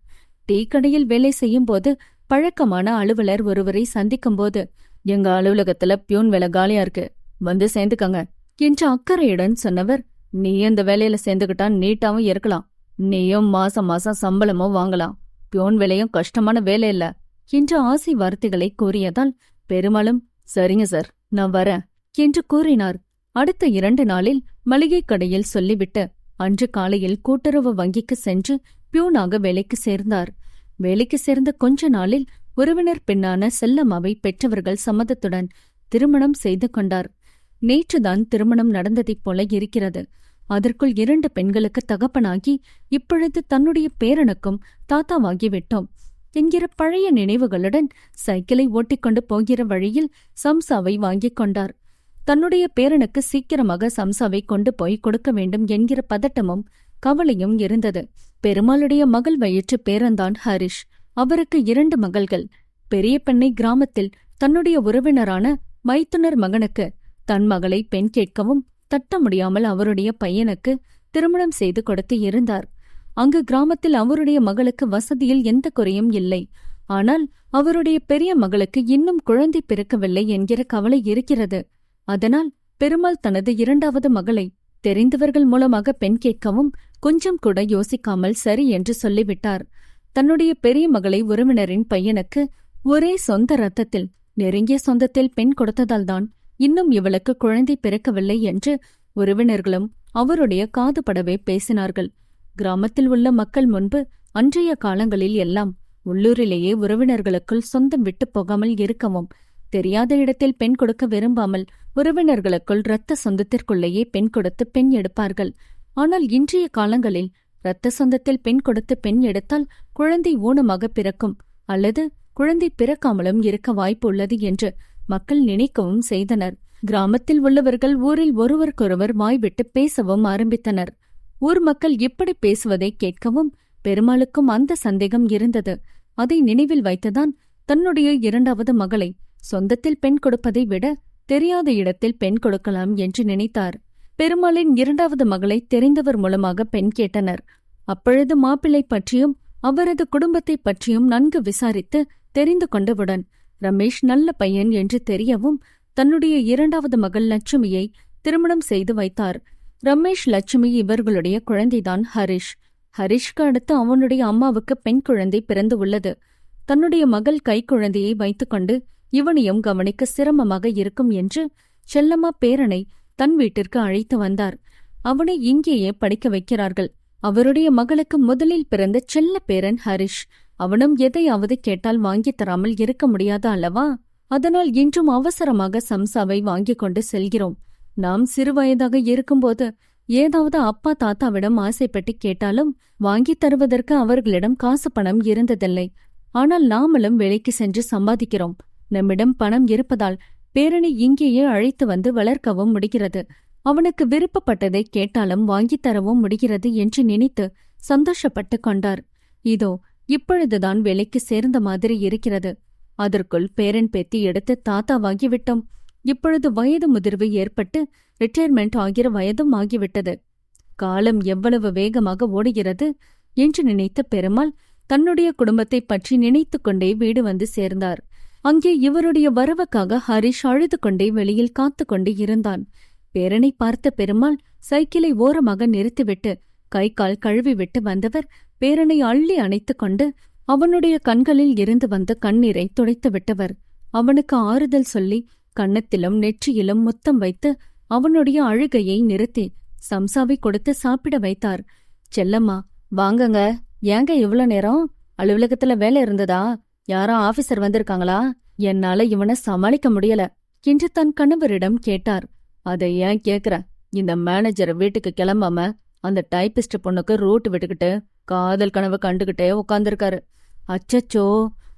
டீ கடையில் வேலை செய்யும் போது பழக்கமான அலுவலர் ஒருவரை சந்திக்கும்போது, எங்க அலுவலகத்துல பியூன் வேலை காலியா இருக்கு, வந்து சேர்ந்துக்கங்க என்று அக்கறையுடன் சொன்னவர், நீ அந்த வேலையில சேர்ந்துகிட்டா நீட்டாவும் இருக்கலாம், நீயும் மாசம் மாசம் சம்பளமும் வாங்கலாம், பியூன் வேலையும் கஷ்டமான வேலை இல்ல என்று ஆசை வார்த்தைகளை கூறியதால் பெருமாளும் சரிங்க சார் நான் வரேன் என்று கூறினார். அடுத்த 2 நாளில் மளிகை கடையில் சொல்லிவிட்டு அன்று காலையில் கூட்டுறவு வங்கிக்கு சென்று பியூனாக வேலைக்கு சேர்ந்தார். வேலைக்கு சேர்ந்த கொஞ்ச நாளில் உறவினர் பெண்ணான செல்லம்மாவை பெற்றவர்கள் சம்மதத்துடன் திருமணம் செய்து கொண்டார். நேற்றுதான் திருமணம் நடந்ததைப் போல இருக்கிறது. அதற்குள் 2 பெண்களுக்கு தகப்பனாகி இப்பொழுது தன்னுடைய பேரனுக்கும் தாத்தாவாகிவிட்டோம் என்கிற பழைய நினைவுகளுடன் சைக்கிளை ஓட்டிக்கொண்டு போகிற வழியில் சம்சாவை வாங்கிக் கொண்டார். தன்னுடைய பேரனுக்கு சீக்கிரமாக சம்சாவை கொண்டு போய் கொடுக்க வேண்டும் என்கிற பதட்டமும் கவலையும் இருந்தது. பெருமாளுடைய மகள் வயிற்று பேரன்தான் ஹரிஷ். அவருக்கு 2 மகள்கள். பெரிய பெண்ணை கிராமத்தில் தன்னுடைய உறவினரான மைத்துனர் மகனுக்கு தன் மகளை பெண் கேட்கவும் தட்ட முடியாமல் அவருடைய பையனுக்கு திருமணம் செய்து கொடுத்து இருந்தார். அங்கு கிராமத்தில் அவருடைய மகளுக்கு வசதியில் எந்த குறையும் இல்லை. ஆனால் அவருடைய பெரிய மகளுக்கு இன்னும் குழந்தை பிறக்கவில்லை என்கிற கவலை இருக்கிறது. அதனால் பெருமாள் தனது 2வது மகளை தெரிந்தவர்கள் மூலமாக பெண் கேட்கவும் கொஞ்சம் கூட யோசிக்காமல் சரி என்று சொல்லிவிட்டார். தன்னுடைய பெரிய மகளை உறவினரின் பையனுக்கு ஒரே சொந்த ரத்தத்தில் நெருங்கிய சொந்தத்தில் பெண் கொடுத்ததால்தான் இன்னும் இவளுக்கு குழந்தை பிறக்கவில்லை என்று உறவினர்களும் அவருடைய காதுபடவே பேசினார்கள். கிராமத்தில் உள்ள மக்கள் முன்பு அன்றைய காலங்களில் எல்லாம் உள்ளூரிலேயே உறவினர்களுக்குள் சொந்தம் விட்டு போகாமல் இருக்கவும், தெரியாத இடத்தில் பெண் கொடுக்க விரும்பாமல் உறவினர்களுக்குள் இரத்த சொந்தத்திற்குள்ளேயே பெண் கொடுத்து பெண் எடுப்பார்கள். ஆனால் இன்றைய காலங்களில் இரத்த சொந்தத்தில் பெண் கொடுத்து பெண் எடுத்தால் குழந்தை ஊனமாக பிறக்கும் அல்லது குழந்தை பிறக்காமலும் இருக்க வாய்ப்பு உள்ளது என்று மக்கள் நினைக்கவும் செய்தனர். கிராமத்தில் உள்ளவர்கள் ஊரில் ஒருவருக்கொருவர் வாய்விட்டு பேசவும் ஆரம்பித்தனர். ஊர் மக்கள் இப்படி பேசுவதை கேட்கவும் பெருமாளுக்கும் அந்த சந்தேகம் இருந்தது. அதை நினைவில் வைத்துதான் தன்னுடைய இரண்டாவது மகளை சொந்தத்தில் பெண் கொடுப்பதை விட தெரியாத இடத்தில் பெண் கொடுக்கலாம் என்று நினைத்தார். பெருமாளின் இரண்டாவது மகளை தெரிந்தவர் மூலமாக பெண் கேட்டனர். அப்பொழுது மாப்பிள்ளை பற்றியும் அவரது குடும்பத்தை பற்றியும் நன்கு விசாரித்து தெரிந்து கொண்டவுடன் ரமேஷ் நல்ல பையன் என்று தெரியவும் தன்னுடைய இரண்டாவது மகள் லட்சுமியை திருமணம் செய்து வைத்தார். ரமேஷ் லட்சுமி இவர்களுடைய குழந்தைதான் ஹரிஷ். ஹரிஷ்க்கு அடுத்து அவனுடைய அம்மாவுக்கு பெண் குழந்தை பிறந்து உள்ளது. தன்னுடைய மகள் கைக்குழந்தையை வைத்துக்கொண்டு இவனையும் கவனிக்க சிரமமாக இருக்கும் என்று செல்லம்மா பேரனை தன் வீட்டிற்கு அழைத்து வந்தார். அவனை இங்கேயே படிக்க வைக்கிறார்கள். அவருடைய மகளுக்கு முதலில் பிறந்த செல்ல பேரன் ஹரிஷ். அவனும் எதையாவது கேட்டால் வாங்கித் தராமல் இருக்க முடியாத அல்லவா? அதனால் இன்றும் அவசரமாக சம்சாவை வாங்கிக் கொண்டு செல்கிறோம். நாம் சிறுவயதாக இருக்கும்போது ஏதாவது அப்பா தாத்தாவிடம் ஆசைப்பட்டு கேட்டாலும் வாங்கித் தருவதற்கு அவர்களிடம் காசு பணம் இருந்ததில்லை. ஆனால் நாமளும் வேலைக்கு சென்று சம்பாதிக்கிறோம். நம்மிடம் பணம் இருப்பதால் பேரனை இங்கேயே அழைத்து வந்து வளர்க்கவும் முடிகிறது. அவனுக்கு விருப்பப்பட்டதை கேட்டாலும் வாங்கித் தரவும் முடிகிறது என்று நினைத்து சந்தோஷப்பட்டு கொண்டார். இதோ இப்பொழுதுதான் வேலைக்கு சேர்ந்த மாதிரி இருக்கிறது. அதற்குள் பேரன் பேத்தி எடுத்து தாத்தாவாகிவிட்டோம். இப்பொழுது வயது முதிர்வு ஏற்பட்டு ரிட்டையர்மெண்ட் ஆகிற வயதும் ஆகிவிட்டது. காலம் எவ்வளவு வேகமாக ஓடுகிறது என்று நினைத்த பெருமாள் தன்னுடைய குடும்பத்தை பற்றி நினைத்து கொண்டே வீடு வந்து சேர்ந்தார். அங்கே இவருடைய வரவுக்காக ஹரிஷ் அழுது கொண்டே வெளியில் காத்து கொண்டு இருந்தான். பேரனை பார்த்த பெருமாள் சைக்கிளை ஓரமாக நிறுத்திவிட்டு கை கால் கழுவிவிட்டு வந்தவர் பேரனை அள்ளி அணைத்துக் கொண்டு அவனுடைய கண்களில் இருந்து வந்த கண்ணீரை துடைத்து விட்டவர். அவனுக்கு ஆறுதல் சொல்லி கன்னத்திலும் நெற்றியிலும் முத்தம் வைத்து அவனுடைய அழுகையை நிறுத்தி சம்சாவை கொடுத்து சாப்பிட வைத்தார். செல்லம்மா, வாங்கங்க. ஏங்க இவ்வளவு நேரம்? அலுவலகத்துல வேலை இருந்ததா? யாரோ ஆபீசர் வந்திருக்காங்களா? என்னால இவனை சமாளிக்க முடியல என்று தன் கணவரிடம் கேட்டார். அதை ஏன் கேக்குற? இந்த மேனேஜர் வீட்டுக்கு கிளம்பாம அந்த டைபிஸ்ட் பொண்ணுக்கு ரூட் விட்டுக்கிட்டு காதல் கனவு கண்டுகிட்டே உட்கார்ந்திருக்காரு. அச்சச்சோ,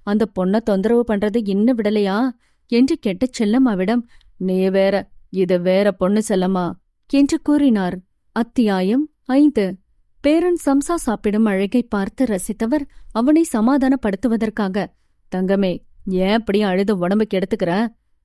அந்த பொண்ண தொந்தரவு பண்றது இன்னும் விடலையா என்று கேட்ட செல்லம்மாவிடம், நீ வேற, இது வேற பொண்ணு செல்லம்மா என்று கூறினார். அத்தியாயம் 5. பேரன் சம்சா சாப்பிடும் அழகை பார்த்து ரசித்தவர் அவனை சமாதானப்படுத்துவதற்காக, தங்கமே, ஏன் அப்படி அழுது உடம்பு கெடுத்துக்கிற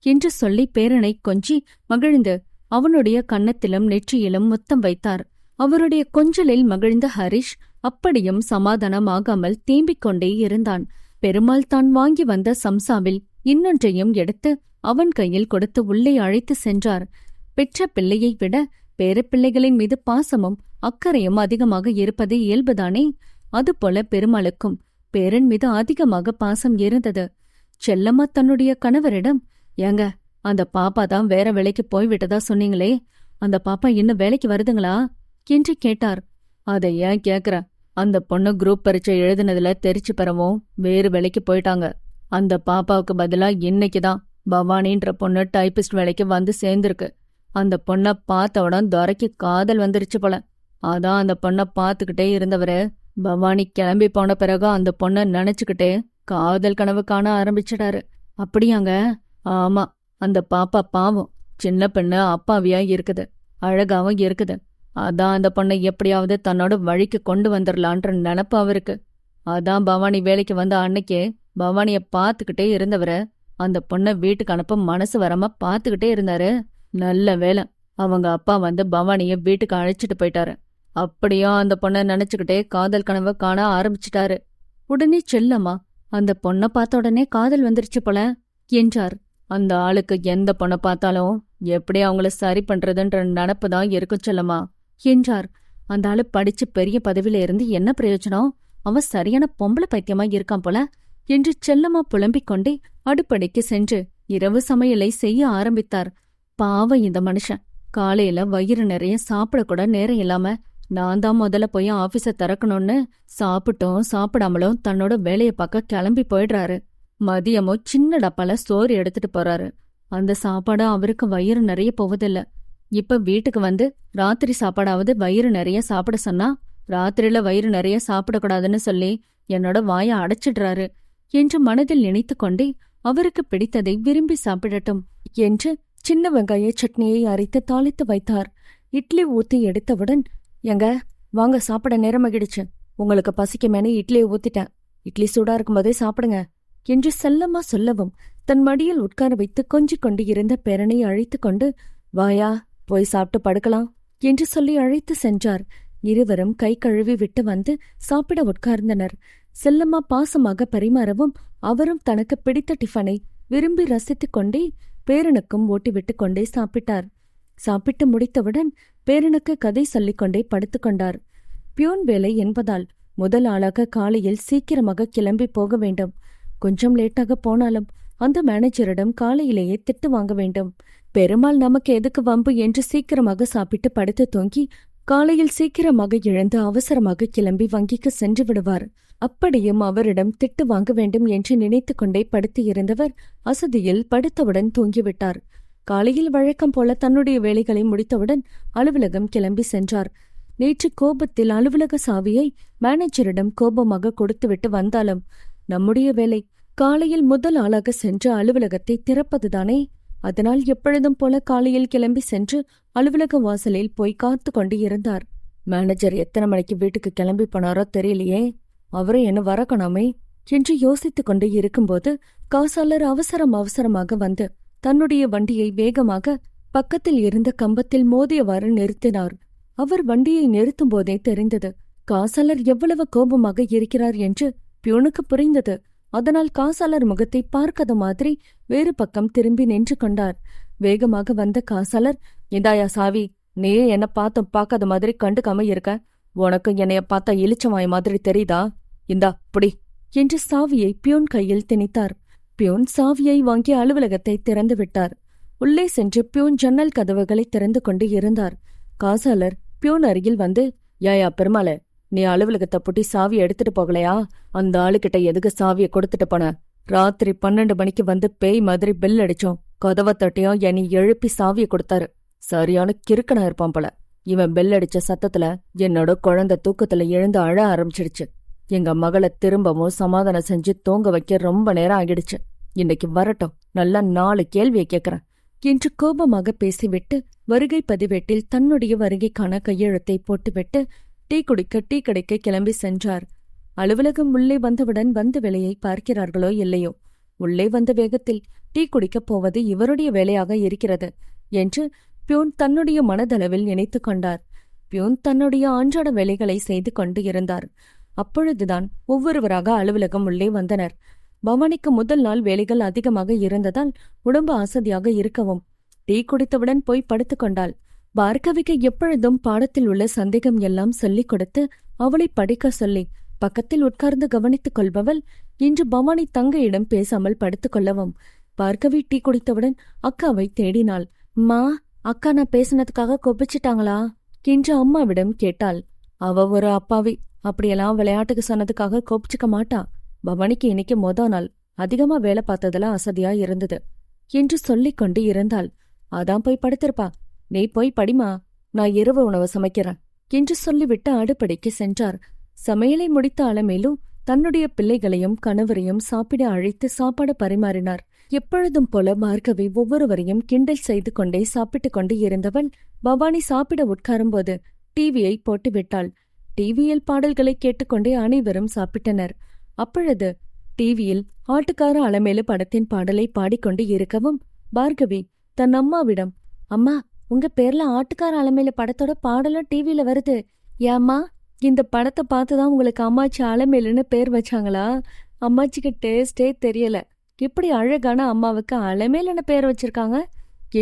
என்று சொல்லி பேரனை கொஞ்சி மகிழ்ந்து அவனுடைய கன்னத்திலும் நெற்றியிலும் முத்தம் வைத்தார். அவருடைய கொஞ்சலில் மகிழ்ந்த ஹரிஷ் அப்படியும் சமாதானமாகாமல் தேம்பிக் கொண்டே இருந்தான். பெருமாள் தான் வாங்கி வந்த சம்சாவில் இன்னொன்றையும் எடுத்து அவன் கையில் கொடுத்து உள்ளே அழைத்து சென்றார். பெற்ற பிள்ளையை விட பேரப்பிள்ளைகளின் மீது பாசமும் அக்கறையும் அதிகமாக இருப்பது இயல்புதானே. அதுபோல பெருமாளுக்கும் பேரன் மீது அதிகமாக பாசம் இருந்தது. செல்லம்மா தன்னுடைய கணவரிடம், ஏங்க, அந்த பாப்பா தான் வேற வேலைக்கு போய்விட்டதா சொன்னீங்களே, அந்த பாப்பா இன்னும் வேலைக்கு வருதுங்களா என்று கேட்டார். அதை ஏன் கேக்குற? அந்த பொண்ணு குரூப் பரீட்சை எழுதுனதுல தெரிச்சு பெறவும் வேறு வேலைக்கு போயிட்டாங்க. அந்த பாப்பாவுக்கு பதிலா இன்னைக்குதான் பவானின்ற பொண்ணு டைபிஸ்ட் வேலைக்கு வந்து சேர்ந்திருக்கு. அந்த பொண்ணை பார்த்தவுடன் துரைக்கு காதல் வந்துருச்சு போல. அதான் அந்த பொண்ணை பார்த்துக்கிட்டே இருந்தவரு பவானி கிளம்பி போன பிறகு அந்த பொண்ணை நினைச்சுக்கிட்டே காதல் கனவு காண ஆரம்பிச்சிட்டாரு. அப்படியாங்க? ஆமா, அந்த பாப்பா பாவம், சின்ன பெண்ணு, அப்பாவியா இருக்குது, அழகாவும் இருக்குது. அதான் அந்த பொண்ணை எப்படியாவது தன்னோட வழிக்கு கொண்டு வந்துடலான்ற நினப்பு அவருக்கு. அதான் பவானி வேலைக்கு வந்த அன்னைக்கே பவானிய பார்த்துக்கிட்டே இருந்தவர அந்த பொண்ணை வீட்டுக்கு அனுப்ப மனசு வராம பார்த்துக்கிட்டே இருந்தாரு. நல்ல வேலை, அவங்க அப்பா வந்து பவானிய வீட்டுக்கு அழைச்சிட்டு போயிட்டாரு. அப்படியும் அந்த பொண்ணை நினைச்சுக்கிட்டே காதல் கனவை காண ஆரம்பிச்சிட்டாரு. உடனே செல்லம்மா, அந்த பொண்ணை பார்த்த உடனே காதல் வந்துருச்சு போல என்றார். அந்த ஆளுக்கு எந்த பொண்ணை பார்த்தாலும் எப்படி அவங்கள சரி பண்றதுன்ற நினப்பு தான் இருக்கும் செல்லம்மா என்றார். அந்த ஆளு படிச்சு பெரிய பதவியில இருந்து என்ன பிரயோஜனம்? அவன் சரியான பொம்பளை பைத்தியமா இருக்கான் போல என்று செல்லமா புலம்பிக் கொண்டே அடுப்படைக்கு சென்று இரவு சமையலை செய்ய ஆரம்பித்தார். பாவம் இந்த மனுஷன். காலையில வயிறு நிறைய சாப்பிடக்கூட நேரம் இல்லாம நான் தான் முதல்ல போய் ஆபீஸ திறக்கணும்னு சாப்பிட்டும் சாப்பிடாமலும் தன்னோட வேலையை பார்க்க கிளம்பி போயிடுறாரு. மதியமோ சின்ன டப்பால சோறு எடுத்துட்டு போறாரு. அந்த சாப்பாடு அவருக்கு வயிறு நிறைய போவதில்ல. இப்ப வீட்டுக்கு வந்து ராத்திரி சாப்பாடாவது வயிறு நிறைய சாப்பிட சொன்னா ராத்திரியில வயிறு நிறைய சாப்பிடக்கூடாதுன்னு சொல்லி என்னோட வாயை அடைச்சிடுறாரு என்று மனதில் நினைத்து கொண்டே அவருக்கு பிடித்ததை விரும்பி சாப்பிடட்டும் என்று சின்ன வெங்காய சட்னியை அரைத்து தாளித்து வைத்தார். இட்லி ஊத்தி எடுத்தவுடன், எங்க வாங்க சாப்பிட நேரமாகிடுச்சு, உங்களுக்கு பசிக்குமேனு இட்லியை ஊத்திட்டேன், இட்லி சூடா இருக்கும்போதே சாப்பிடுங்க என்று செல்லம்மா சொல்லவும் தன் மடியில் உட்கார வைத்து கொஞ்சிக் கொண்டு இருந்த பேரனை அழைத்து கொண்டு, வாயா போய் சாப்பிட்டு படுக்கலாம் என்று சொல்லி அழைத்து சென்றார். இருவரும் கை கழுவி விட்டு வந்து சாப்பிட உட்கார்ந்தனர். செல்லம்மா பாசமாக பரிமாறவும் அவரும் தனக்கு பிடித்த டிஃபனை விரும்பி ரசித்துக் கொண்டே பேரனுக்கும் ஓட்டிவிட்டு கொண்டே சாப்பிட்டார். சாப்பிட்டு முடித்தவுடன் பேரனுக்கு கதை சொல்லிக்கொண்டே படுத்துக்கொண்டார். பியூன் வேலை என்பதால் முதல் ஆளாக காலையில் சீக்கிரமாக கிளம்பி போக வேண்டும். கொஞ்சம் லேட்டாக போனாலும் அந்த மேனேஜரிடம் காலையிலேயே திட்டு வாங்க வேண்டும். பெருமாள் நமக்கு எதுக்கு வம்பு என்று சீக்கிரமாக சாப்பிட்டு படுத்து தூங்கி காலையில் சீக்கிரமாக எழுந்து அவசரமாக கிளம்பி வங்கிக்கு சென்று விடுவார். அப்படியும் அவரிடம் திட்டு வாங்க வேண்டும் என்று நினைத்து கொண்டே படுத்து இருந்தவர் அசதியில் படுத்தவுடன் தூங்கிவிட்டார். காலையில் வழக்கம் போல தன்னுடைய வேலைகளை முடித்தவுடன் அலுவலகம் கிளம்பி சென்றார். நேற்று கோபத்தில் அலுவலக சாவியை மேனேஜரிடம் கோபமாக கொடுத்துவிட்டு வந்தாலும் நம்முடைய வேலை காலையில் முதல் ஆளாக சென்று அலுவலகத்தை திறப்பதுதானே. அதனால் எப்பொழுதும் போல காலையில் கிளம்பி சென்று அலுவலக வாசலில் போய் காத்து கொண்டு இருந்தார். மேனேஜர் எத்தனை மணிக்கு வீட்டுக்கு கிளம்பி போனாரோ தெரியலையே, அவரும் என்ன வரக்கணாமே என்று யோசித்துக் கொண்டு இருக்கும்போது காசாளர் அவசரமாக வந்து தன்னுடைய வண்டியை வேகமாக பக்கத்தில் இருந்த கம்பத்தில் மோதியவாறு நிறுத்தினார். அவர் வண்டியை நிறுத்தும் போதே தெரிந்தது காசாளர் எவ்வளவு கோபமாக இருக்கிறார் என்று பியூனுக்கு புரிந்தது. அதனால் காசாளர் முகத்தை பார்க்காத மாதிரி வேறு பக்கம் திரும்பி நின்று கொண்டார். வேகமாக வந்த காசாளர், இந்தாயா சாவி, நீயே என்ன பார்க்காத மாதிரி கண்டுக்காம இருக்க, உனக்கு என்னைய பார்த்தா இளிச்சவாய் மாதிரி தெரியுதா, இந்தா புடி என்று சாவியை பியூன் கையில் திணித்தார். பியூன் சாவியை வாங்கி அலுவலகத்தை திறந்து விட்டார். உள்ளே சென்று பியூன் ஜன்னல் கதவுகளை திறந்து கொண்டு இருந்தார். காசாளர் பியூன் அருகில் வந்து, ஏயா பெருமாளே, நீ அலுவலகத்தை பூட்டி சாவி எடுத்துட்டு போகலையா? அந்த ஆளுகிட்ட எதுக்கு சாவியை கொடுத்துட்டு போன? ராத்திரி 12 மணிக்கு வந்து பேய் மாதிரி பெல் அடிச்சோம், கதவை தட்டியும் என்னை எழுப்பி சாவியை கொடுத்தாரு. சரியான கிறுக்கனா இருப்பான் போல. இவன் பெல் அடிச்ச சத்தத்துல என்னோட குழந்தை தூக்கத்துல எழுந்து அழ ஆரம்பிச்சிடுச்சு. எங்க மகளை திரும்பவும் சமாதானம் செஞ்சு தூங்க வைக்க ரொம்ப நேரம் ஆகிடுச்சு. இன்னைக்கு வரட்டும், நல்லா 4 கேள்வியை கேட்கறேன் என்று கோபமாக பேசிவிட்டு வருகை பதிவேட்டில் தன்னுடைய வருகைக்கான கையெழுத்தை போட்டுவிட்டு டீ கடைக்கு கிளம்பி சென்றார். அலுவலகம் உள்ளே வந்தவுடன் வந்த வேலையை பார்க்கிறார்களோ இல்லையோ, உள்ளே வந்த வேகத்தில் டீ குடிக்கப் போவது இவருடைய வேலையாக இருக்கிறது என்று பியூன் தன்னுடைய மனதளவில் நினைத்து கொண்டார். பியூன் தன்னுடைய அன்றாட வேலைகளை செய்து கொண்டு இருந்தார். அப்பொழுதுதான் ஒவ்வொருவராக அலுவலகம் உள்ளே வந்தனர். பவானிக்கு முதல் நாள் வேலைகள் அதிகமாக இருந்ததால் உடம்பு அசதியாக இருக்கவும் டீ குடித்தவுடன் போய் படுத்துக் கொண்டாள். பார்கவிக்கு எப்பொழுதும் பாடத்தில் உள்ள சந்தேகம் எல்லாம் சொல்லிக் கொடுத்து அவளை படிக்க சொல்லி பக்கத்தில் உட்கார்ந்து கவனித்துக் கொள்பவள் இன்று பவானி தங்கையிடம் பேசாமல் படுத்துக் கொள்ளவும் பார்கவி டீ குடித்தவுடன் அக்காவை தேடினாள். மா, அக்கா நான் பேசினதுக்காக கொப்பிச்சிட்டாங்களா என்று அம்மாவிடம் கேட்டாள். அவ ஒரு அப்பாவி, அப்படியெல்லாம் விளையாட்டுக்கு சொன்னதுக்காக கோபிச்சுக்க மாட்டா. பவானிக்கு இன்னைக்கு நாள் அதிகமா வேலை பார்த்ததுல அசதியா இருந்தது என்று சொல்லிக் கொண்டு இருந்தாள். அதான் போய் படுத்திருப்பா. நீ போய் படிமா, நான் இரவு உணவு சமைக்கிறேன் என்று சொல்லிவிட்டு அடுப்படைக்கு சென்றார். சமையலை முடித்த அலமேலும் தன்னுடைய பிள்ளைகளையும் கணவரையும் சாப்பிட அழைத்து சாப்பாடு பரிமாறினார். எப்பொழுதும் போல பார்கவி ஒவ்வொருவரையும் கிண்டல் செய்து கொண்டே சாப்பிட்டுக் கொண்டு இருந்தவள் பவானி சாப்பிட உட்காரும்போது டிவியை போட்டுவிட்டாள். டிவியில் பாடல்களை கேட்டுக்கொண்டே அனைவரும் சாப்பிட்டனர். அப்பொழுது டிவியில் ஆட்டுக்கார அலமேலு படத்தின் பாடலை பாடிக்கொண்டு இருக்கவும் பார்கவி தன் அம்மாவிடம், அம்மா, உங்க பேர்ல ஆட்டுக்கார அலமேலு படத்தோட பாடலும் டிவியில வருது. ஏம்மா, இந்த படத்தை பார்த்துதான் உங்களுக்கு அம்மாச்சி அலமேலுன்னு பேர் வச்சாங்களா? அம்மாச்சிக்கு டேஸ்டே தெரியல, இப்படி அழகான அம்மாவுக்கு அலமேலுன்னு பேர் வச்சிருக்காங்க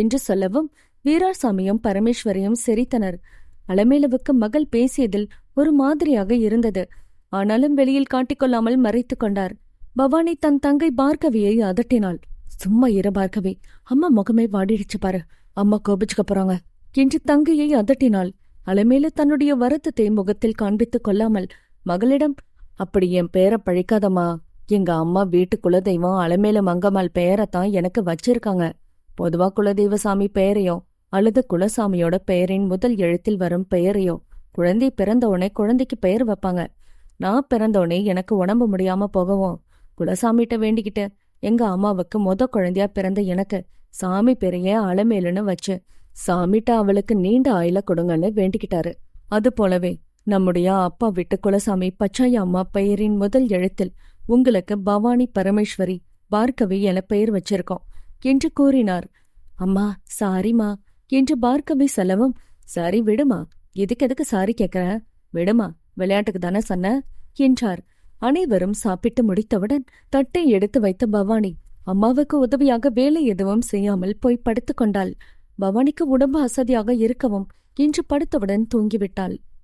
என்று சொல்லவும் வீராசாமியும் பரமேஸ்வரியும் சிரித்தனர். அலமேலுவுக்கு மகள் பேசியதில் ஒரு மாதிரியாக இருந்தது. ஆனாலும் வெளியில் காட்டிக்கொள்ளாமல் மறைத்துக் கொண்டார். பவானி தன் தங்கை பார்கவியை அதட்டினாள். சும்மா இரு பார்கவி, அம்மா முகமே வாடிடுச்சு பாரு, அம்மா கோபிச்சுக்க போறாங்க என்று தங்கையை அதட்டினாள். அலமேலு தன்னுடைய வருத்தத்தை முகத்தில் காண்பித்துக் கொள்ளாமல் மகளிடம், அப்படி என் பேரை பழிக்காதம்மா, எங்க அம்மா வீட்டு குலதெய்வம் அலமேலு மங்கம்மாள் பெயரைத்தான் எனக்கு வச்சிருக்காங்க. பொதுவா குலதெய்வ சாமி பெயரையோ அல்லது குலசாமியோட பெயரின் முதல் எழுத்தில் வரும் பெயரையோ குழந்தை பிறந்தவுடனே குழந்தைக்கு பெயர் வைப்பாங்க. நான் பிறந்தவுடனே எனக்கு உடம்பு முடியாம போகவும் குலசாமிகிட்ட வேண்டிக்கிட்டு எங்க அம்மாவுக்கு குழந்தையா பிறந்த எனக்கு சாமி பெரிய அலமேலுன்னு வச்சு சாமிட்ட அவளுக்கு நீண்ட ஆயுள கொடுங்கன்னு வேண்டிக்கிட்டாரு. அது போலவே நம்முடைய அப்பா வீட்டு குலசாமி பச்சாயா அம்மா பெயரின் முதல் எழுத்தில் உங்களுக்கு பவானி பரமேஸ்வரி பார்கவி என பெயர் வச்சிருக்கோம் என்று கூறினார். அம்மா சாரிமா என்று பார்கவி சொல்லவும், சரி விடுமா, எதுக்கு சாரி கேக்குற, விடுமா, விளையாட்டுக்கு தானே சொன்ன என்றார். அனைவரும் சாப்பிட்டு முடித்தவுடன் தட்டை எடுத்து வைத்த பவானி அம்மாவுக்கு உதவியாக வேலை எதுவும் செய்யாமல் போய் படுத்துக் கொண்டாள். பவானிக்கு உடம்பு அசதியாக இருக்கவும் இன்று படுத்தவுடன் தூங்கிவிட்டாள்.